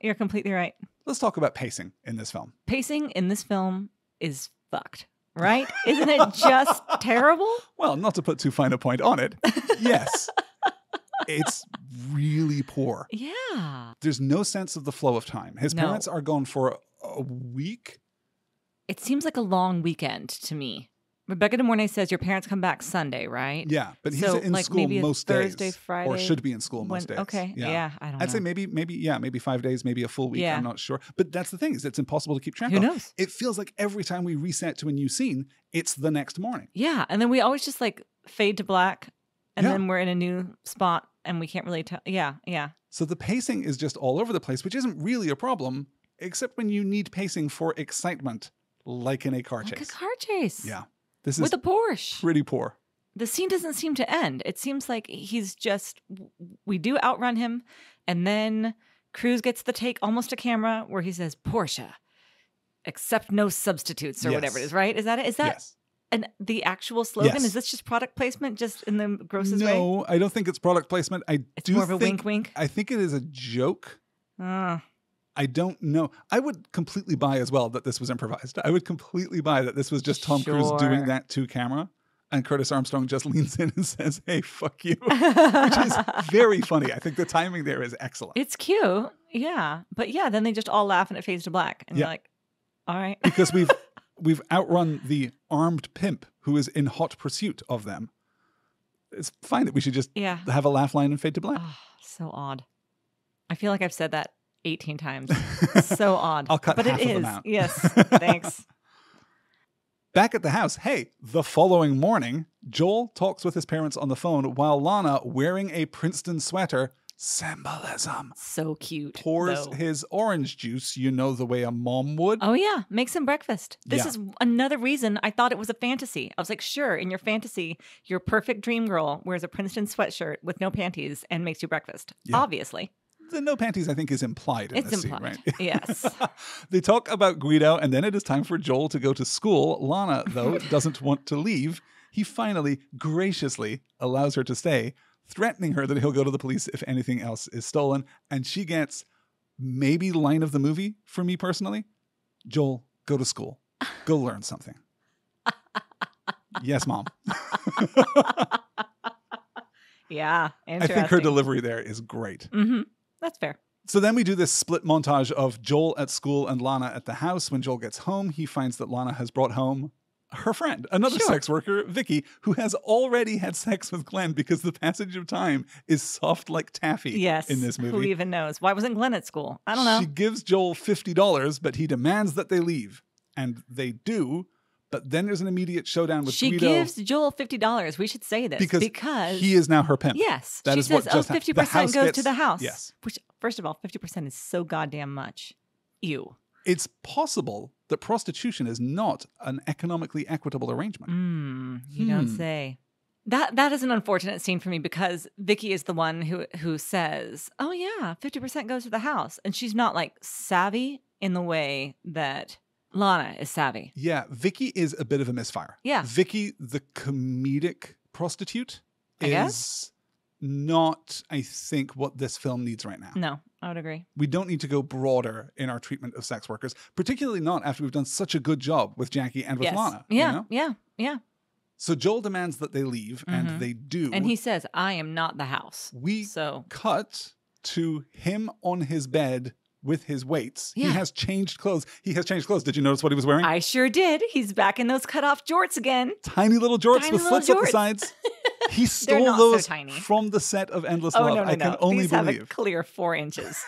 you're completely right. Let's talk about pacing in this film. Pacing in this film is fucked, right? Isn't it just terrible? Well, not to put too fine a point on it. Yes. It's really poor. Yeah. There's no sense of the flow of time. His No. parents are gone for a week. It seems like a long weekend to me. Rebecca De Mornay says your parents come back Sunday, right? Yeah, but he's So, in like, school maybe a most Thursday, days. Friday, or should be in school most days. Okay, yeah, I don't know. I'd say maybe 5 days, maybe a full week. Yeah. I'm not sure. But that's the thing, is it's impossible to keep track Who of. knows? It feels like every time we reset to a new scene, it's the next morning. Yeah, and then we always just like fade to black, and Yeah. then we're in a new spot, and we can't really tell. Yeah. So the pacing is just all over the place, which isn't really a problem, except when you need pacing for excitement, like in a car Like chase. a car chase. Yeah. This is With a Porsche. pretty poor. The scene doesn't seem to end. It seems like he's just, we do outrun him, and then Cruz gets the take almost to camera where he says, "Porsche, accept no substitutes," or whatever it Yes. is, right? Is that it? Is that Yes. the actual slogan? Yes. Is this just product placement, just in the grossest way? No, I don't think it's product placement. It's more of a wink. I think it is a joke. Uh, I don't know. I would completely buy as well that this was improvised. I would completely buy that this was just Tom Cruise doing Sure. that to camera. And Curtis Armstrong just leans in and says, "Hey, fuck you," which is very funny. I think the timing there is excellent. It's cute. Yeah. But yeah, then they just all laugh and it fades to black. And Yeah. you're like, all right. Because we've outrun the armed pimp who is in hot pursuit of them. It's fine that we should just Yeah. have a laugh line and fade to black. Oh, so odd. I feel like I've said that 18 times. So odd. I'll cut but half it of is. them out. Yes. Thanks. Back at the house, the following morning, Joel talks with his parents on the phone while Lana, wearing a Princeton sweater, symbolism, So cute. pours though. his orange juice, the way a mom would. Oh, yeah. Makes him breakfast. This Yeah. is another reason I thought it was a fantasy. I was like, sure, in your fantasy, your perfect dream girl wears a Princeton sweatshirt with no panties and makes you breakfast. Yeah. Obviously. The no panties, I think, is implied in It's this implied. scene, right? Yes. They talk about Guido, and then it is time for Joel to go to school. Lana, though, doesn't want to leave. He finally, graciously allows her to stay, threatening her that he'll go to the police if anything else is stolen. And she gets maybe line of the movie for me personally. Joel, go to school. Go learn something. Yes, Mom. Yeah. I Interesting. think her delivery there is great. Mm-hmm. That's fair. So then we do this split montage of Joel at school and Lana at the house. When Joel gets home, he finds that Lana has brought home her friend, another Sure. sex worker, Vicky, who has already had sex with Glenn because the passage of time is soft like taffy Yes. in this movie. Who even knows? Why wasn't Glenn at school? I don't know. She gives Joel $50, but he demands that they leave. And they do, but then there's an immediate showdown with She Guido. gives Joel $50. We should say this. Because he is now her pimp. Yes. That she is says, what just happened. 50% The house goes gets- to the house. Yes. Which, first of all, 50% is so goddamn much. Ew. It's possible that prostitution is not an economically equitable arrangement. You don't say. That is an unfortunate scene for me because Vicky is the one who says, "Oh yeah, 50% goes to the house," and she's not like savvy in the way that Lana is savvy. Yeah, Vicky is a bit of a misfire. Yeah, Vicky, the comedic prostitute, I guess? not, I think, what this film needs right now. No, I would agree. We don't need to go broader in our treatment of sex workers, particularly not after we've done such a good job with Jackie and with Lana. Yeah, you know? yeah. So Joel demands that they leave, and they do. And he says, "I am not the house." We cut to him on his bed with his weights. Yeah. He has changed clothes. Did you notice what he was wearing? I sure did. He's back in those cut-off jorts again. Tiny little jorts with slits at the sides. He stole not those so tiny. from the set of Endless Oh, Love. no. I can only These believe. have a clear 4 inches.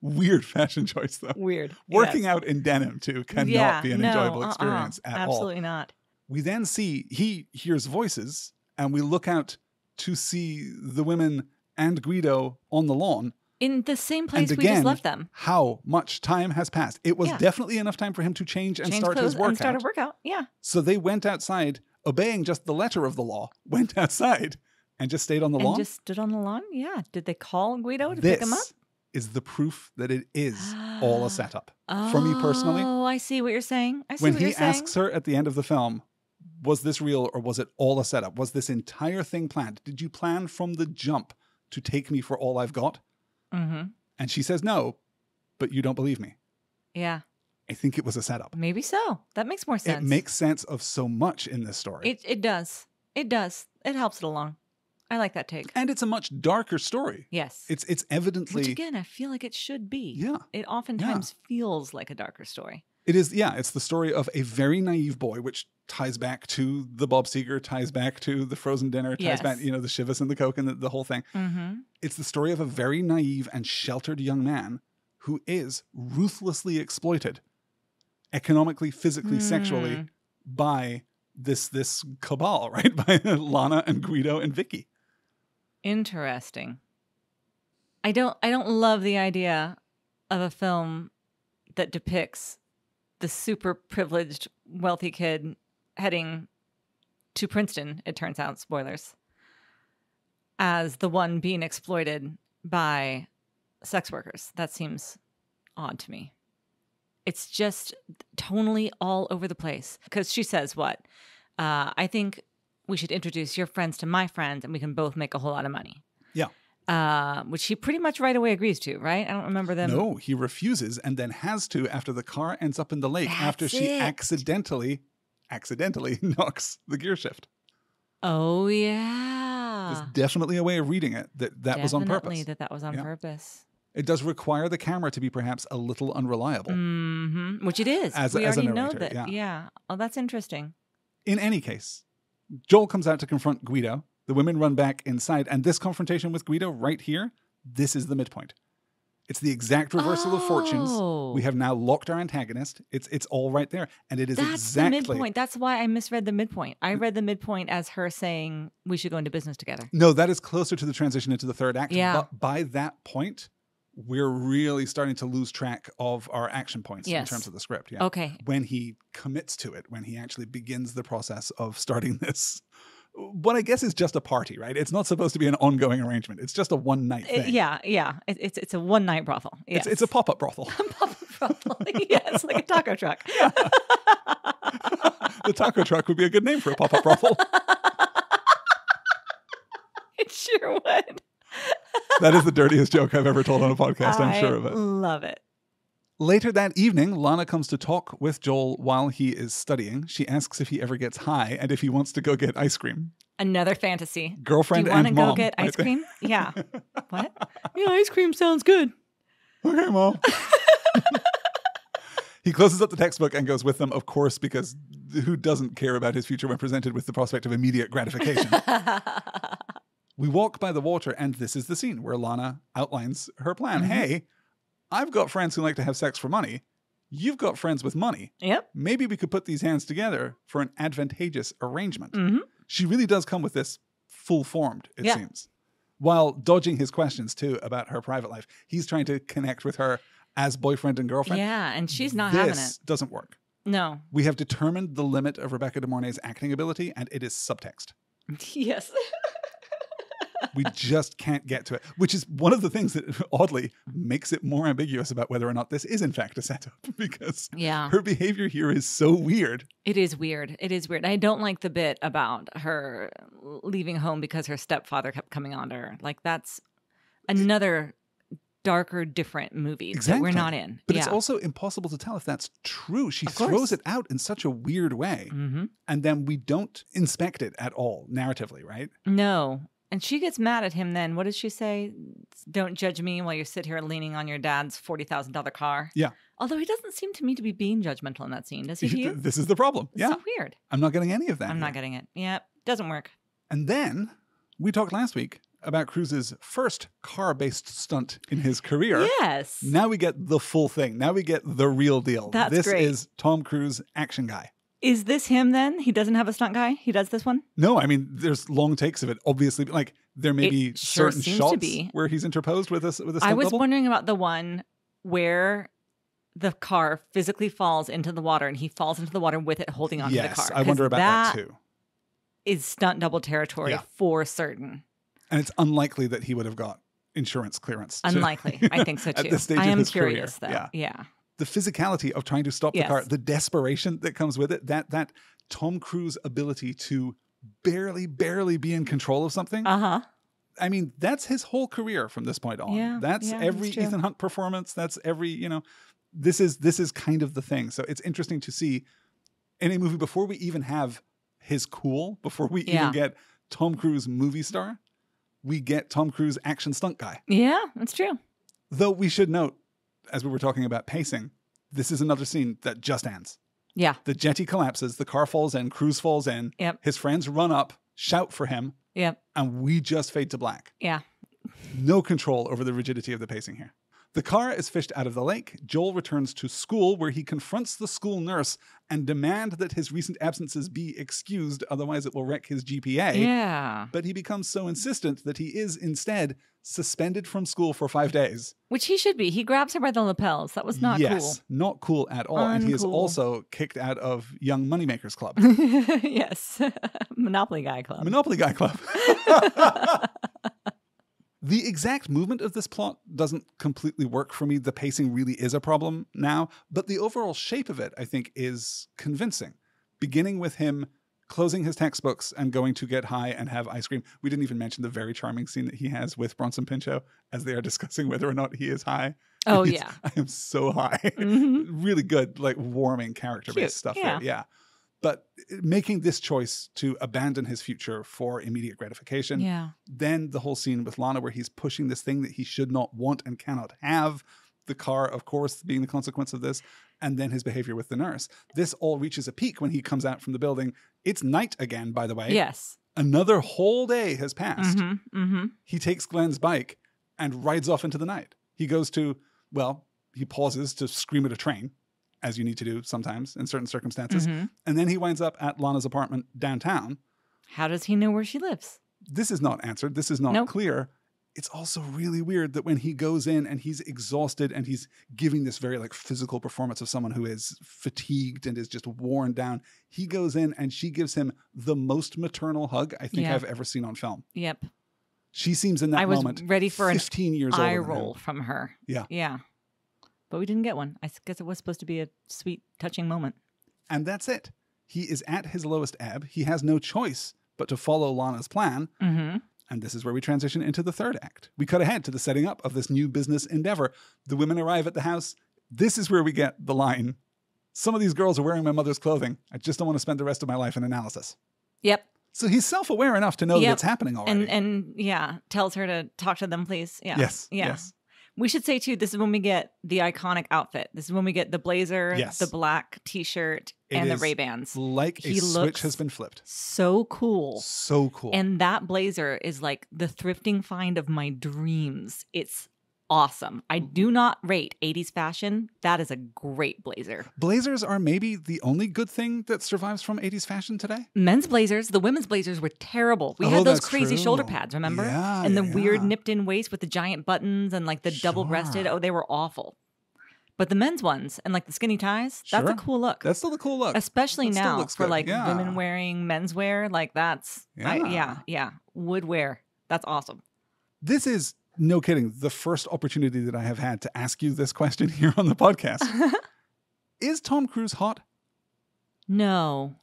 Weird fashion choice, though. Weird. Working out in denim, too, cannot be an enjoyable experience at all. Absolutely not. We then see, he hears voices, and we look out to see the women and Guido on the lawn. In the same place and we again, just left them. How much time has passed? It was definitely enough time for him to change and start his workout. And start a workout, yeah. So they went outside, obeying just the letter of the law, went outside and just stayed on the lawn. And just stood on the lawn? Yeah. Did they call Guido to pick him up? This is the proof that it is all a setup. For me personally. Oh, I see what you're saying. When he asks her at the end of the film, was this real or was it all a setup? Was this entire thing planned? Did you plan from the jump to take me for all I've got? Mm-hmm. And she says no, but you don't believe me. Yeah. I think it was a setup. Maybe so. That makes more sense. It makes sense of so much in this story. It does. It does. It helps it along. I like that take. And it's a much darker story. Yes. It's evidently... Which again, I feel like it should be. Yeah. It oftentimes feels like a darker story. It is, yeah. It's the story of a very naive boy, which ties back to the Bob Seger, ties back to the frozen dinner, ties back, the Chivas and the Coke and the whole thing. Mm-hmm. It's the story of a very naive and sheltered young man who is ruthlessly exploited economically, physically, sexually by this cabal, right? By Lana and Guido and Vicky. Interesting. I don't love the idea of a film that depicts the super privileged wealthy kid heading to Princeton, it turns out, spoilers, as the one being exploited by sex workers. That seems odd to me. It's just tonally all over the place. Because she says what? I think we should introduce your friends to my friends and we can both make a whole lot of money. Yeah. Which he pretty much right away agrees to, right? I don't remember them. No, he refuses and then has to after the car ends up in the lake after she accidentally knocks the gear shift. Oh, yeah. There's definitely a way of reading it that was on purpose. Definitely that was on purpose. It does require the camera to be perhaps a little unreliable. Mm-hmm. Which it is. We already know that. Yeah. Oh, that's interesting. In any case, Joel comes out to confront Guido. The women run back inside. And this confrontation with Guido right here, this is the midpoint. It's the exact reversal of fortunes. We have now locked our antagonist. It's all right there. And it is exactly... the midpoint. That's why I misread the midpoint. I read the midpoint as her saying we should go into business together. No, that is closer to the transition into the third act. Yeah. But by that point, we're really starting to lose track of our action points in terms of the script. Yeah. Okay. When he commits to it, when he actually begins the process of starting this, what I guess is just a party, right? It's not supposed to be an ongoing arrangement. It's just a one-night thing. Yeah. It's a one-night brothel. Yes. It's a pop-up brothel. A pop-up brothel. Yes, like a taco truck. The taco truck would be a good name for a pop-up brothel. It sure would. That is the dirtiest joke I've ever told on a podcast. I'm sure of it. I love it. Later that evening, Lana comes to talk with Joel while he is studying. She asks if he ever gets high and if he wants to go get ice cream. Another fantasy. Girlfriend and mom. Do you want to go get ice cream? Yeah. What? Yeah, ice cream sounds good. Okay, Mom. He closes up the textbook and goes with them, of course, because who doesn't care about his future when presented with the prospect of immediate gratification? We walk by the water, and this is the scene where Lana outlines her plan. Mm-hmm. Hey, I've got friends who like to have sex for money. You've got friends with money. Yep. Maybe we could put these hands together for an advantageous arrangement. Mm-hmm. She really does come with this full-formed, it seems. While dodging his questions, too, about her private life. He's trying to connect with her as boyfriend and girlfriend. Yeah, and she's not having it. This doesn't work. No. We have determined the limit of Rebecca De Mornay's acting ability, and it is subtext. Yes. We just can't get to it, which is one of the things that oddly makes it more ambiguous about whether or not this is in fact a setup, because her behavior here is so weird. It is weird. It is weird. I don't like the bit about her leaving home because her stepfather kept coming on to her. Like, that's another darker, different movie that we're not in. But it's also impossible to tell if that's true. She throws it out in such a weird way, and then we don't inspect it at all narratively, right? No. And she gets mad at him then. What does she say? Don't judge me while you sit here leaning on your dad's $40,000 car. Yeah. Although he doesn't seem to me to be being judgmental in that scene, does he? This is the problem. It's so weird. I'm not getting any of that. I'm not getting it. Yeah, doesn't work. And then we talked last week about Cruise's first car-based stunt in his career. Yes. Now we get the full thing. Now we get the real deal. This is Tom Cruise, action guy. Is this him then? He doesn't have a stunt guy? He does this one? No, I mean, there's long takes of it. Obviously, like there may be certain shots where he's interposed with a stunt double. I was wondering about the one where the car physically falls into the water and he falls into the water with it holding onto the car. Yes, I wonder about that too. Is stunt double territory for certain. And it's unlikely that he would have got insurance clearance. Unlikely. I think so too. At this stage I of am his curious career. though. Yeah. The physicality of trying to stop the car, the desperation that comes with it, that Tom Cruise ability to barely be in control of something. Uh-huh. I mean, that's his whole career from this point on. Yeah, that's every Ethan Hunt performance. That's every, this is kind of the thing. So it's interesting to see in a movie before we even have his cool, before we even get Tom Cruise movie star, we get Tom Cruise action stunt guy. Yeah, that's true. Though we should note, as we were talking about pacing, this is another scene that just ends. Yeah. The jetty collapses, the car falls in, Cruise falls in. Yep. His friends run up, shout for him. Yep. And we just fade to black. Yeah. No control over the rigidity of the pacing here. The car is fished out of the lake. Joel returns to school where he confronts the school nurse and demands that his recent absences be excused, otherwise it will wreck his GPA. Yeah. But he becomes so insistent that he is instead suspended from school for 5 days. Which he should be. He grabs her by the lapels. That was not cool. Yes, not cool at all. And he is also kicked out of Young Moneymakers Club. Yes. Monopoly Guy Club. Monopoly Guy Club. The exact movement of this plot doesn't completely work for me. The pacing really is a problem now, but the overall shape of it, I think, is convincing. Beginning with him closing his textbooks and going to get high and have ice cream. We didn't even mention the very charming scene that he has with Bronson Pinchot as they are discussing whether or not he is high. Oh, yeah. I am so high. Mm-hmm. Really good, like warming character-based stuff there. Yeah. But making this choice to abandon his future for immediate gratification. Yeah. Then the whole scene with Lana where he's pushing this thing that he should not want and cannot have. The car, of course, being the consequence of this. And then his behavior with the nurse. This all reaches a peak when he comes out from the building. It's night again, by the way. Yes. Another whole day has passed. Mm-hmm. Mm-hmm. He takes Glenn's bike and rides off into the night. He goes to, he pauses to scream at a train, as you need to do sometimes in certain circumstances. Mm-hmm. And then he winds up at Lana's apartment downtown. How does he know where she lives? This is not answered. This is not clear. It's also really weird that when he goes in and he's exhausted and he's giving this very physical performance of someone who is fatigued and is just worn down, he goes in and she gives him the most maternal hug I think I've ever seen on film. Yep. She seems in that moment I was ready for 15 years eye older roll from her. Yeah. Yeah. But we didn't get one. I guess it was supposed to be a sweet, touching moment. And that's it. He is at his lowest ebb. He has no choice but to follow Lana's plan. Mm-hmm. And this is where we transition into the third act. We cut ahead to the setting up of this new business endeavor. The women arrive at the house. This is where we get the line, "Some of these girls are wearing my mother's clothing. I just don't want to spend the rest of my life in analysis." Yep. So he's self-aware enough to know that it's happening already. And tells her to talk to them, please. Yeah. Yes. Yeah. Yes. We should say, too, this is when we get the iconic outfit. This is when we get the blazer, the black T-shirt, and the Ray-Bans. Like a switch has been flipped. So cool. So cool. And that blazer is like the thrifting find of my dreams. It's awesome. I do not rate 80s fashion. That is a great blazer. Blazers are maybe the only good thing that survives from 80s fashion today. Men's blazers, the women's blazers were terrible. We had those crazy shoulder pads, remember? Yeah, and the weird nipped in waist with the giant buttons and the double breasted. Oh, they were awful. But the men's ones and like the skinny ties, that's Sure. a cool look. That's still a cool look. Especially That still now looks for good. like Yeah. women wearing menswear. Like that's, Yeah. would wear. That's awesome. This is, no kidding, the first opportunity that I have had to ask you this question here on the podcast. Is Tom Cruise hot? No.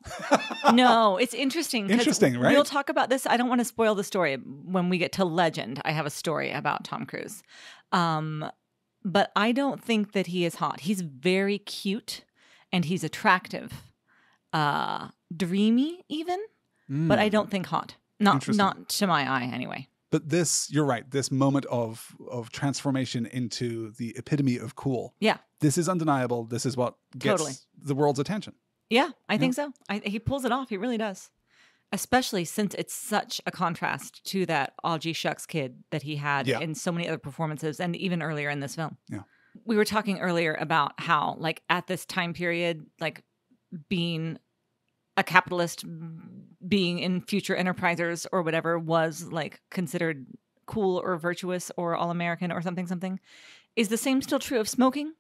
No, it's interesting. Interesting, right? We'll talk about this. I don't want to spoil the story. When we get to Legend, I have a story about Tom Cruise. But I don't think that he is hot. He's very cute and he's attractive. Dreamy even, but I don't think hot. Not to my eye anyway. But this, you're right, this moment of transformation into the epitome of cool. Yeah. This is undeniable. This is what gets the world's attention. Yeah, I think so. He pulls it off. He really does. Especially since it's such a contrast to that "Aw gee shucks" kid that he had in so many other performances and even earlier in this film. Yeah. We were talking earlier about how, like, at this time period, like, being a capitalist, being in future enterprisers or whatever was, like, considered cool or virtuous or all-American or something. Is the same still true of smoking?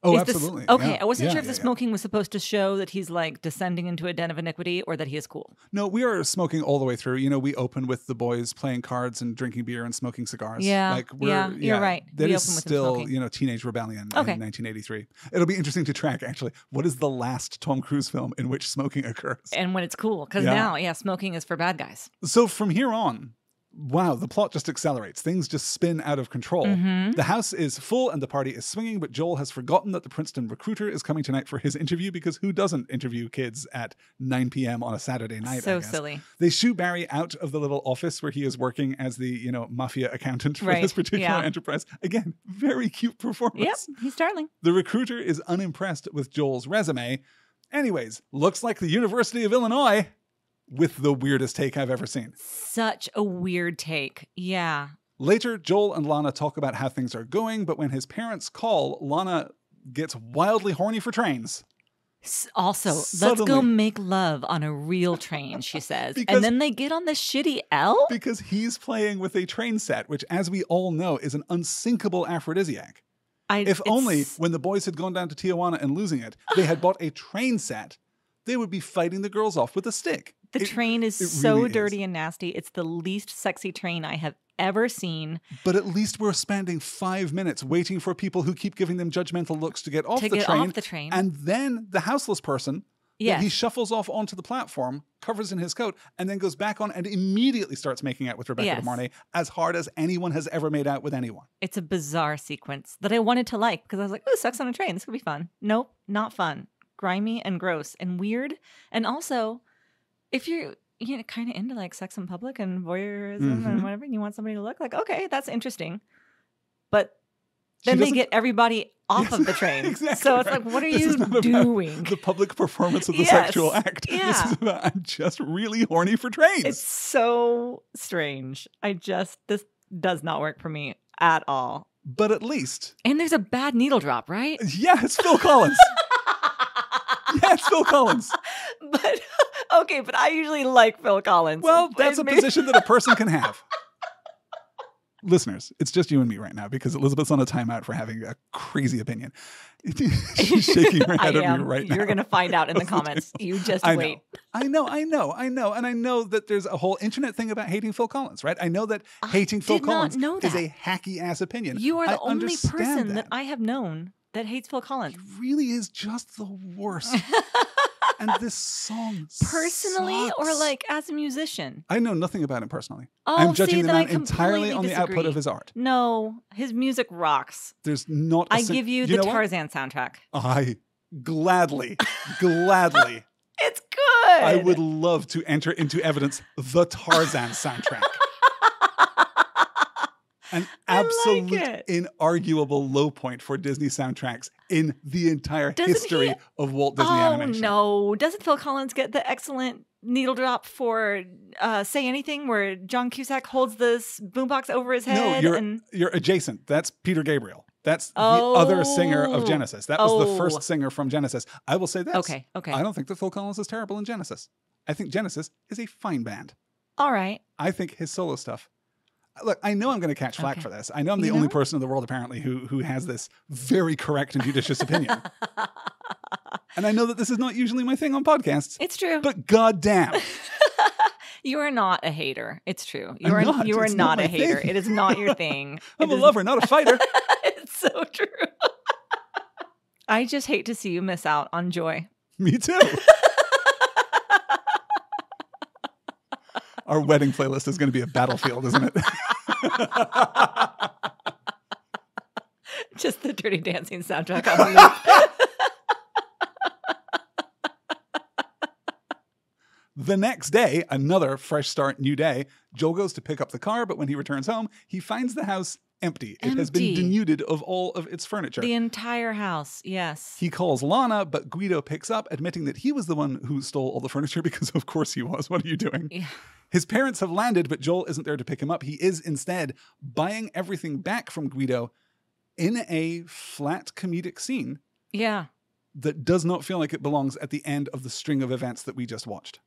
Oh, absolutely. Okay, I wasn't sure if the smoking was supposed to show that he's like descending into a den of iniquity or that he is cool. No, we are smoking all the way through. You know, we open with the boys playing cards and drinking beer and smoking cigars. Yeah, you're right. That we is open with still, teenage rebellion in 1983. It'll be interesting to track, actually. What is the last Tom Cruise film in which smoking occurs? And when it's cool. Because now, smoking is for bad guys. So from here on, wow, the plot just accelerates. Things just spin out of control. Mm-hmm. The house is full and the party is swinging, but Joel has forgotten that the Princeton recruiter is coming tonight for his interview, because who doesn't interview kids at 9 p.m. on a Saturday night? So silly. They shoo Barry out of the little office where he is working as the, mafia accountant for this particular enterprise. Again, very cute performance. Yep, he's darling. The recruiter is unimpressed with Joel's resume. Anyways, looks like the University of Illinois, with the weirdest take I've ever seen. Such a weird take. Yeah. Later, Joel and Lana talk about how things are going, but when his parents call, Lana gets wildly horny for trains. Also, let's go make love on a real train, she says. And then they get on the shitty L? Because he's playing with a train set, which, as we all know, is an unsinkable aphrodisiac. If only when the boys had gone down to Tijuana and losing it, they had bought a train set, they would be fighting the girls off with a stick. The train is so really dirty and nasty. It's the least sexy train I have ever seen. But at least we're spending 5 minutes waiting for people who keep giving them judgmental looks to get off the train. And then the houseless person, that he shuffles off onto the platform, covers in his coat, and then goes back on and immediately starts making out with Rebecca De Mornay as hard as anyone has ever made out with anyone. It's a bizarre sequence that I wanted to like, because I was like, oh, sex on a train. This could be fun. Nope, not fun. Grimy and gross and weird. And also, if you're kind of into like sex in public and voyeurism and whatever, and you want somebody to look like, okay, that's interesting. But then they get everybody off of the train. Exactly, so it's like, what are you doing? The public performance of the sexual act. Yeah. This is about, I'm just really horny for trains. It's so strange. This does not work for me at all. But at least. And there's a bad needle drop, right? Yeah, it's Phil Collins. Yeah, it's Phil Collins. But I usually like Phil Collins. Well, that's a position that a person can have. Listeners, it's just you and me right now because Elizabeth's on a timeout for having a crazy opinion. She's shaking her head at me right now. You're going to find out in the comments. You just wait. I know. And I know that there's a whole internet thing about hating Phil Collins, right? I know that hating Phil Collins is a hacky-ass opinion. You are the only person that I have known that hates Phil Collins. He really is just the worst. And this song personally sucks. Or like as a musician? I know nothing about him personally. Oh, I'm judging the man I entirely on the output of his art. No, his music rocks. There's not I give you the Tarzan soundtrack. I gladly. It's good. I would love to enter into evidence the Tarzan soundtrack. An absolute, inarguable low point for Disney soundtracks in the entire history of Walt Disney Animation. Oh, no. Doesn't Phil Collins get the excellent needle drop for Say Anything, where John Cusack holds this boombox over his head? No, you're adjacent. That's Peter Gabriel. That's the other singer of Genesis. That was the first singer from Genesis. I will say this. Okay. I don't think that Phil Collins is terrible in Genesis. I think Genesis is a fine band. All right. I think his solo stuff, Look, I know I'm going to catch flack for this. I know I'm the only person in the world, apparently, who has this very correct and judicious opinion. And I know that this is not usually my thing on podcasts. It's true. But goddamn. You are not a hater. It's true. You are It's not a hater. thing. It is not your thing. I'm a lover, not a fighter. It's so true. I just hate to see you miss out on joy. Me too. Our wedding playlist is going to be a battlefield, isn't it? Just the Dirty Dancing soundtrack on loop. The next day, another fresh start, new day, Joel goes to pick up the car, but when he returns home, he finds the house empty. It has been denuded of all of its furniture. The entire house, yes. He calls Lana, but Guido picks up, admitting that he was the one who stole all the furniture because of course he was. What are you doing? Yeah. His parents have landed, but Joel isn't there to pick him up. He is instead buying everything back from Guido in a flat comedic scene. Yeah. That does not feel like it belongs at the end of the string of events that we just watched.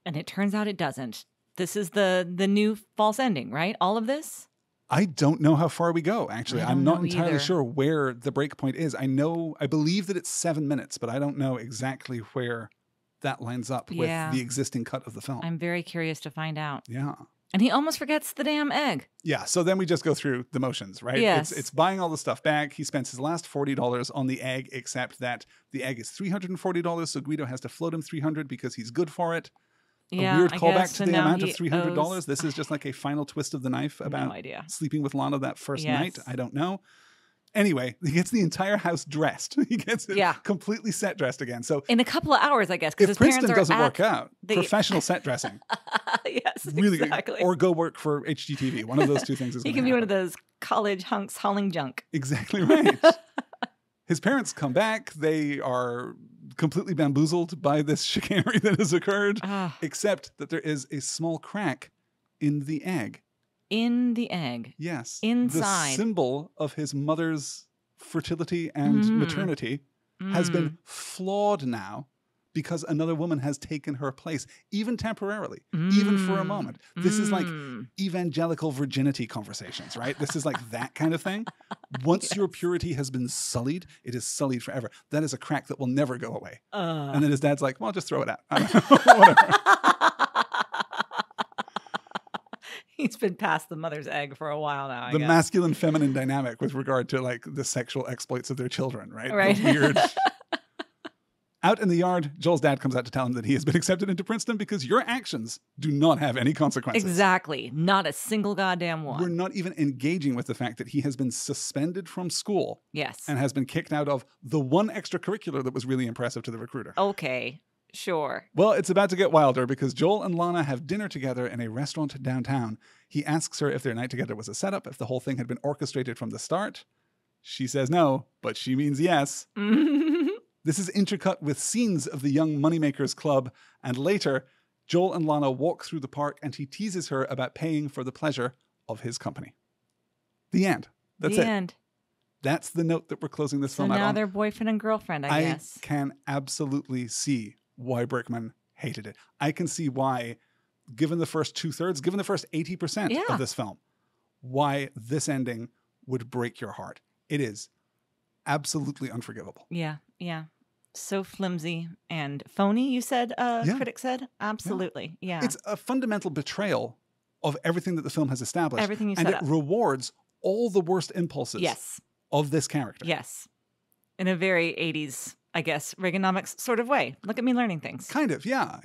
And it turns out it doesn't. This is the new false ending, right? All of this? I don't know how far we go, actually. I'm not entirely either. sure where the break point is. I believe that it's 7 minutes, but I don't know exactly where that lines up with the existing cut of the film. I'm very curious to find out. Yeah. And he almost forgets the damn egg. Yeah, so then we just go through the motions, right? Yes. It's buying all the stuff back. He spends his last $40 on the egg, except that the egg is $340, so Guido has to float him $300 because he's good for it. A weird callback to the amount of $300. This is just like a final twist of the knife about sleeping with Lana that first night. I don't know. Anyway, he gets the entire house dressed. He gets it completely set dressed again. So in a couple of hours, I guess, because if Princeton doesn't work out, professional set dressing. Yes, really exactly. Good. Or go work for HGTV. One of those two things is He can be one of those college hunks hauling junk. Exactly right. His parents come back. They are completely bamboozled by this chicanery that has occurred, except that there is a small crack in the egg. In the egg? Yes. Inside. The symbol of his mother's fertility and maternity has been flawed now because another woman has taken her place, even temporarily, even for a moment. This is like evangelical virginity conversations, right? This is like that kind of thing. Once your purity has been sullied, it is sullied forever. That is a crack that will never go away. And then his dad's like, well, just throw it out. I don't know. Whatever. He's been past the mother's egg for a while now, I guess. Masculine-feminine dynamic with regard to like the sexual exploits of their children, right? Right. The weird... Out in the yard, Joel's dad comes out to tell him that he has been accepted into Princeton because your actions do not have any consequences. Exactly. Not a single goddamn one. We're not even engaging with the fact that he has been suspended from school. Yes. And has been kicked out of the one extracurricular that was really impressive to the recruiter. Okay. Sure. Well, it's about to get wilder because Joel and Lana have dinner together in a restaurant downtown. He asks her if their night together was a setup, if the whole thing had been orchestrated from the start. She says no, but she means yes. This is intercut with scenes of the Young Moneymakers Club, and later, Joel and Lana walk through the park and he teases her about paying for the pleasure of his company. The end. That's it. The end. That's the note that we're closing this film out on. So now they're boyfriend and girlfriend, I guess. I can absolutely see why Brickman hated it. I can see why, given the first 2/3, given the first 80% of this film, why this ending would break your heart. It is absolutely unforgivable. Yeah, yeah. So flimsy and phony, you said, critic said? Absolutely, yeah. It's a fundamental betrayal of everything that the film has established. Everything you set up. And it rewards all the worst impulses of this character. Yes. In a very 80s, I guess, Reaganomics sort of way. Look at me learning things. Kind of, yeah.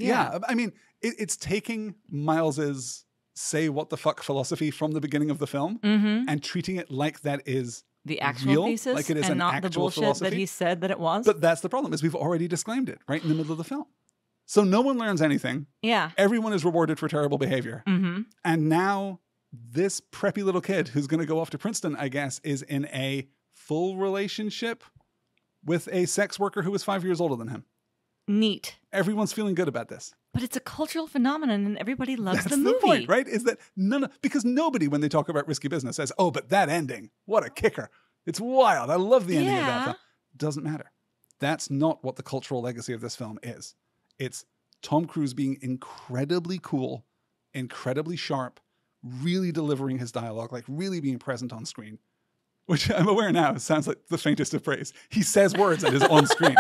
I mean, it's taking Miles's say what the fuck philosophy from the beginning of the film and treating it like that is the actual real, thesis, like it is and an not actual the bullshit philosophy. that he said that it was. But that's the problem, is we've already disclaimed it right in the middle of the film. So no one learns anything. Yeah. Everyone is rewarded for terrible behavior. And now this preppy little kid who's going to go off to Princeton, I guess, is in a full relationship with a sex worker who is 5 years older than him. Neat. Everyone's feeling good about this. But it's a cultural phenomenon and everybody loves the movie. That's the point, right? Is that because nobody, when they talk about Risky Business, says, oh, but that ending, what a kicker. It's wild. I love the ending of that film. Doesn't matter. That's not what the cultural legacy of this film is. It's Tom Cruise being incredibly cool, incredibly sharp, really delivering his dialogue, like really being present on screen, which I'm aware now sounds like the faintest of praise. He says words and is on screen.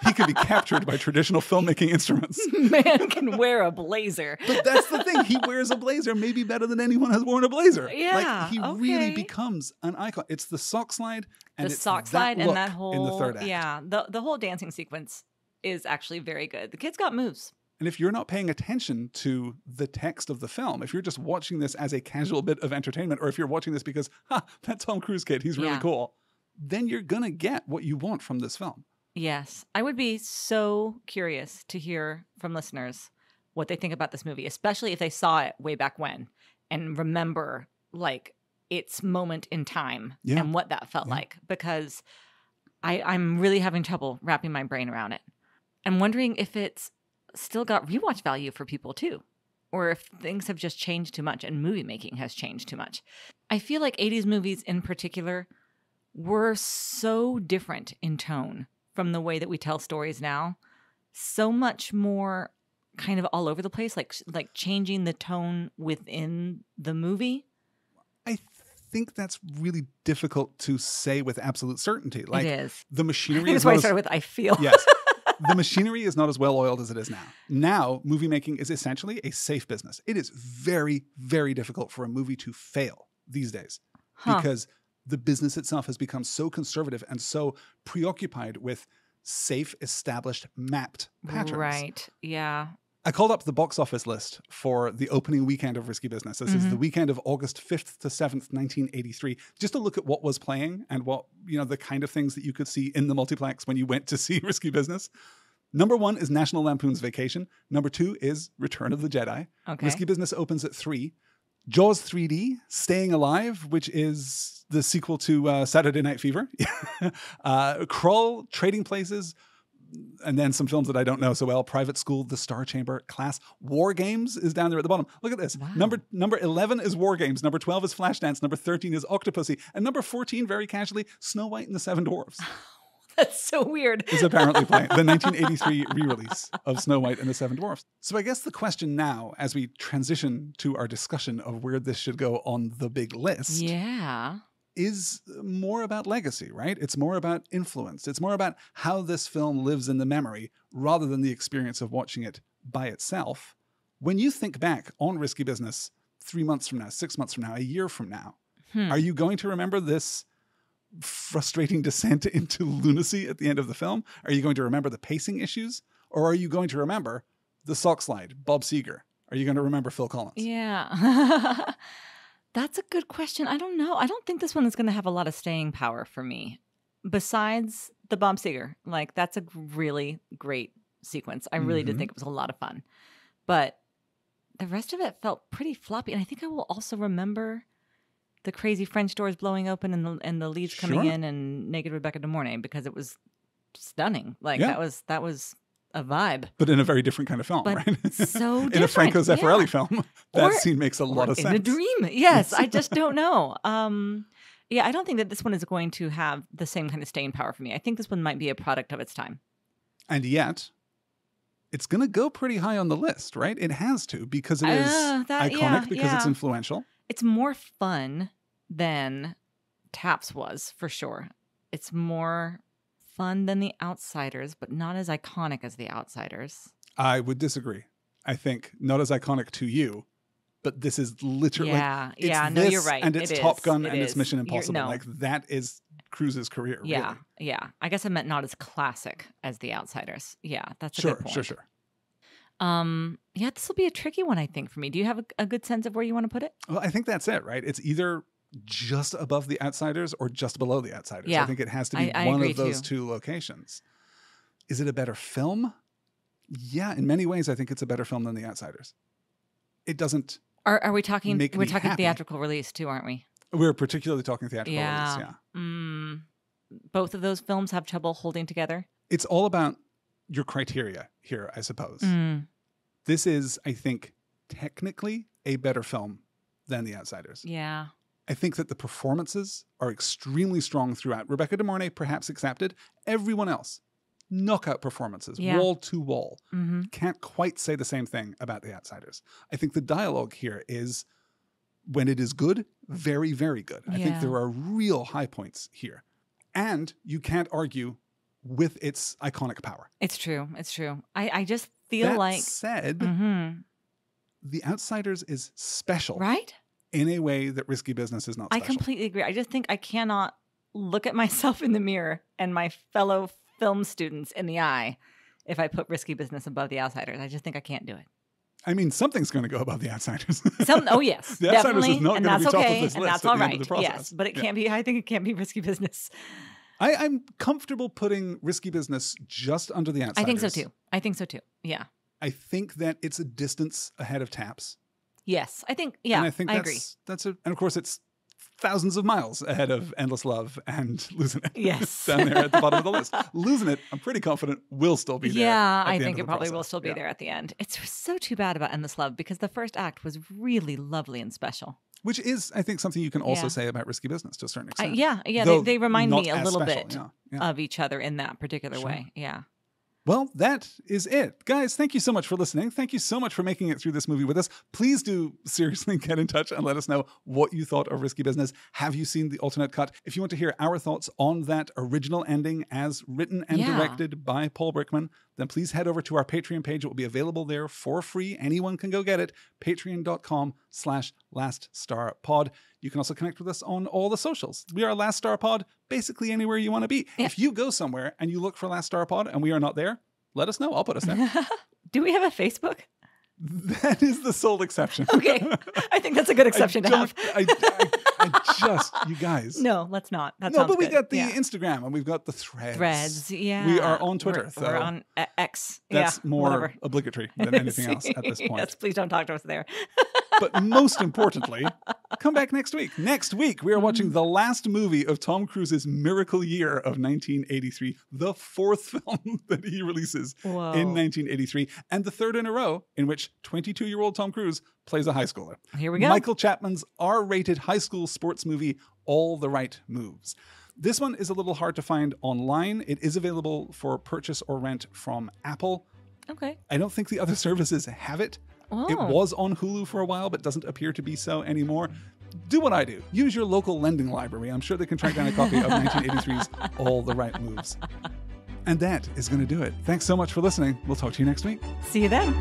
He can be captured by traditional filmmaking instruments. Man can wear a blazer. But that's the thing. He wears a blazer maybe better than anyone has worn a blazer. Yeah, like he really becomes an icon. It's the sock slide and that whole in the third act. Yeah, the whole dancing sequence is actually very good. The kid's got moves. And if you're not paying attention to the text of the film, if you're just watching this as a casual bit of entertainment, or if you're watching this because, that Tom Cruise kid, he's really cool, then you're going to get what you want from this film. Yes. I would be so curious to hear from listeners what they think about this movie, especially if they saw it way back when and remember like its moment in time and what that felt like, because I'm really having trouble wrapping my brain around it. I'm wondering if it's still got rewatch value for people too, or if things have just changed too much and movie making has changed too much. I feel like 80s movies in particular were so different in tone from the way that we tell stories now. So much more kind of all over the place, like changing the tone within the movie. I think that's really difficult to say with absolute certainty. Like, it is. The machinery I think that's why I started with I feel. Yes. The machinery is not as well oiled as it is now. Now, movie making is essentially a safe business. It is very, very difficult for a movie to fail these days because the business itself has become so conservative and so preoccupied with safe, established, mapped patterns. Right. Yeah. I called up the box office list for the opening weekend of Risky Business. This is the weekend of August 5th to 7th, 1983, just to look at what was playing and what, the kind of things that you could see in the multiplex when you went to see Risky Business. Number 1 is National Lampoon's Vacation. Number 2 is Return of the Jedi. Okay. Risky Business opens at 3. Jaws 3D, Staying Alive, which is the sequel to Saturday Night Fever. Crawl, Trading Places, and then some films that I don't know so well. Private School, The Star Chamber, Class. War Games is down there at the bottom. Look at this. Wow. Number 11 is War Games. Number 12 is Flashdance. Number 13 is Octopussy. And number 14, very casually, Snow White and the Seven Dwarfs. That's so weird. Is apparently playing the 1983 re-release of Snow White and the Seven Dwarfs. So I guess the question now, as we transition to our discussion of where this should go on the big list, is more about legacy, right? It's more about influence. It's more about how this film lives in the memory rather than the experience of watching it by itself. When you think back on Risky Business 3 months from now, 6 months from now, a year from now, are you going to remember this frustrating descent into lunacy at the end of the film? Are you going to remember the pacing issues? Or are you going to remember the sock slide, Bob Seger? Are you going to remember Phil Collins? Yeah. That's a good question. I don't know. I don't think this one is going to have a lot of staying power for me. Besides the Bob Seger, like that's a really great sequence. I really did think it was a lot of fun. But the rest of it felt pretty floppy. And I think I will also remember the crazy French doors blowing open and the leads coming in and naked Rebecca De Mornay, because it was stunning. Like that was a vibe. But in a very different kind of film, right? So different. In a Franco Zeffirelli film, that scene makes a lot of sense. In a dream. Yes. I just don't know. Yeah, I don't think that this one is going to have the same kind of staying power for me. I think this one might be a product of its time. And yet, it's going to go pretty high on the list, right? It has to, because it is iconic, because it's influential. It's more fun than Taps was, for sure. It's more fun than The Outsiders, but not as iconic as The Outsiders. I would disagree. I think not as iconic to you, but this is literally you're right. And it's Top Gun and it's Mission Impossible. Like that is Cruise's career. Yeah, really. Yeah. I guess I meant not as classic as The Outsiders. Yeah, that's a good point. Sure. Yeah, this will be a tricky one, I think, for me. Do you have a good sense of where you want to put it? Well, I think that's it, right? It's either just above The Outsiders or just below The Outsiders. Yeah, I think it has to be one of those two locations. Is it a better film? Yeah, in many ways, I think it's a better film than The Outsiders. It doesn't. Are we talking? We're talking theatrical release too, aren't we? We're particularly talking theatrical release. Yeah. Both of those films have trouble holding together. It's all about your criteria here, I suppose. This is, I think, technically a better film than The Outsiders. Yeah. I think that the performances are extremely strong throughout. Rebecca De Mornay, perhaps accepted. Everyone else, knockout performances, wall to wall. Can't quite say the same thing about The Outsiders. I think the dialogue here is when it is good, very, very good. I think Yeah. there are real high points here. And you can't argue with its iconic power. It's true. It's true. I just feel That like... said, Mhm. The Outsiders is special. Right? In a way that Risky Business is not I special. completely agree. I just think I cannot look at myself in the mirror and my fellow film students in the eye if I put Risky Business above The Outsiders. I just think I can't do it. I mean, something's going to go above The Outsiders. Oh, yes. The Outsiders definitely. is not And going to that's be top okay. of this And list that's at all the end right. of the process. Yes. But it can't be, I think it can't be Risky Business. I'm comfortable putting Risky Business just under The Outsiders. I think so too. Yeah. I think that it's a distance ahead of Taps. Yes. I think, yeah, And I think agree. and of course it's thousands of miles ahead of Endless Love and Losing It. Yes. Down there at the bottom of the list. Losing It, I'm pretty confident will still be there. Yeah, at the I end think of it the probably will process. still be Yeah. there at the end. It's so too bad about Endless Love because the first act was really lovely and special. Which is, I think, something you can also Yeah. say about Risky Business to a certain extent. Yeah. Though They remind not me a as little special. bit Yeah. of each other in that particular Sure. way. Yeah. Well, that is it. Guys, thank you so much for listening. Thank you so much for making it through this movie with us. Please do seriously get in touch and let us know what you thought of Risky Business. Have you seen the alternate cut? If you want to hear our thoughts on that original ending as written and Yeah. directed by Paul Brickman, then please head over to our Patreon page. It will be available there for free. Anyone can go get it. Patreon.com/LastStarPod. You can also connect with us on all the socials. We are Last Star Pod, basically anywhere you want to be. Yeah. If you go somewhere and you look for Last Star Pod and we are not there, let us know. I'll put us there. Do we have a Facebook? That is the sole exception. Okay. I think that's a good exception to have. I just, you guys. No, let's not. That No, sounds but we good. got the Yeah. Instagram and we've got the threads. Threads, yeah. We are on Twitter. We're on X. That's yeah, more whatever. obligatory than anything else at this point. Yes, please don't talk to us there. But most importantly, come back next week. Next week, we are watching the last movie of Tom Cruise's miracle year of 1983, the fourth film that he releases Whoa. in 1983, and the third in a row in which 22-year-old Tom Cruise plays a high schooler. Here we go. Michael Chapman's R-rated high school sports movie, All the Right Moves. This one is a little hard to find online. It is available for purchase or rent from Apple. Okay. I don't think the other services have it. Oh. It was on Hulu for a while, but doesn't appear to be so anymore. Do what I do. Use your local lending library. I'm sure they can track down a copy of 1983's All the Right Moves. And that is going to do it. Thanks so much for listening. We'll talk to you next week. See you then.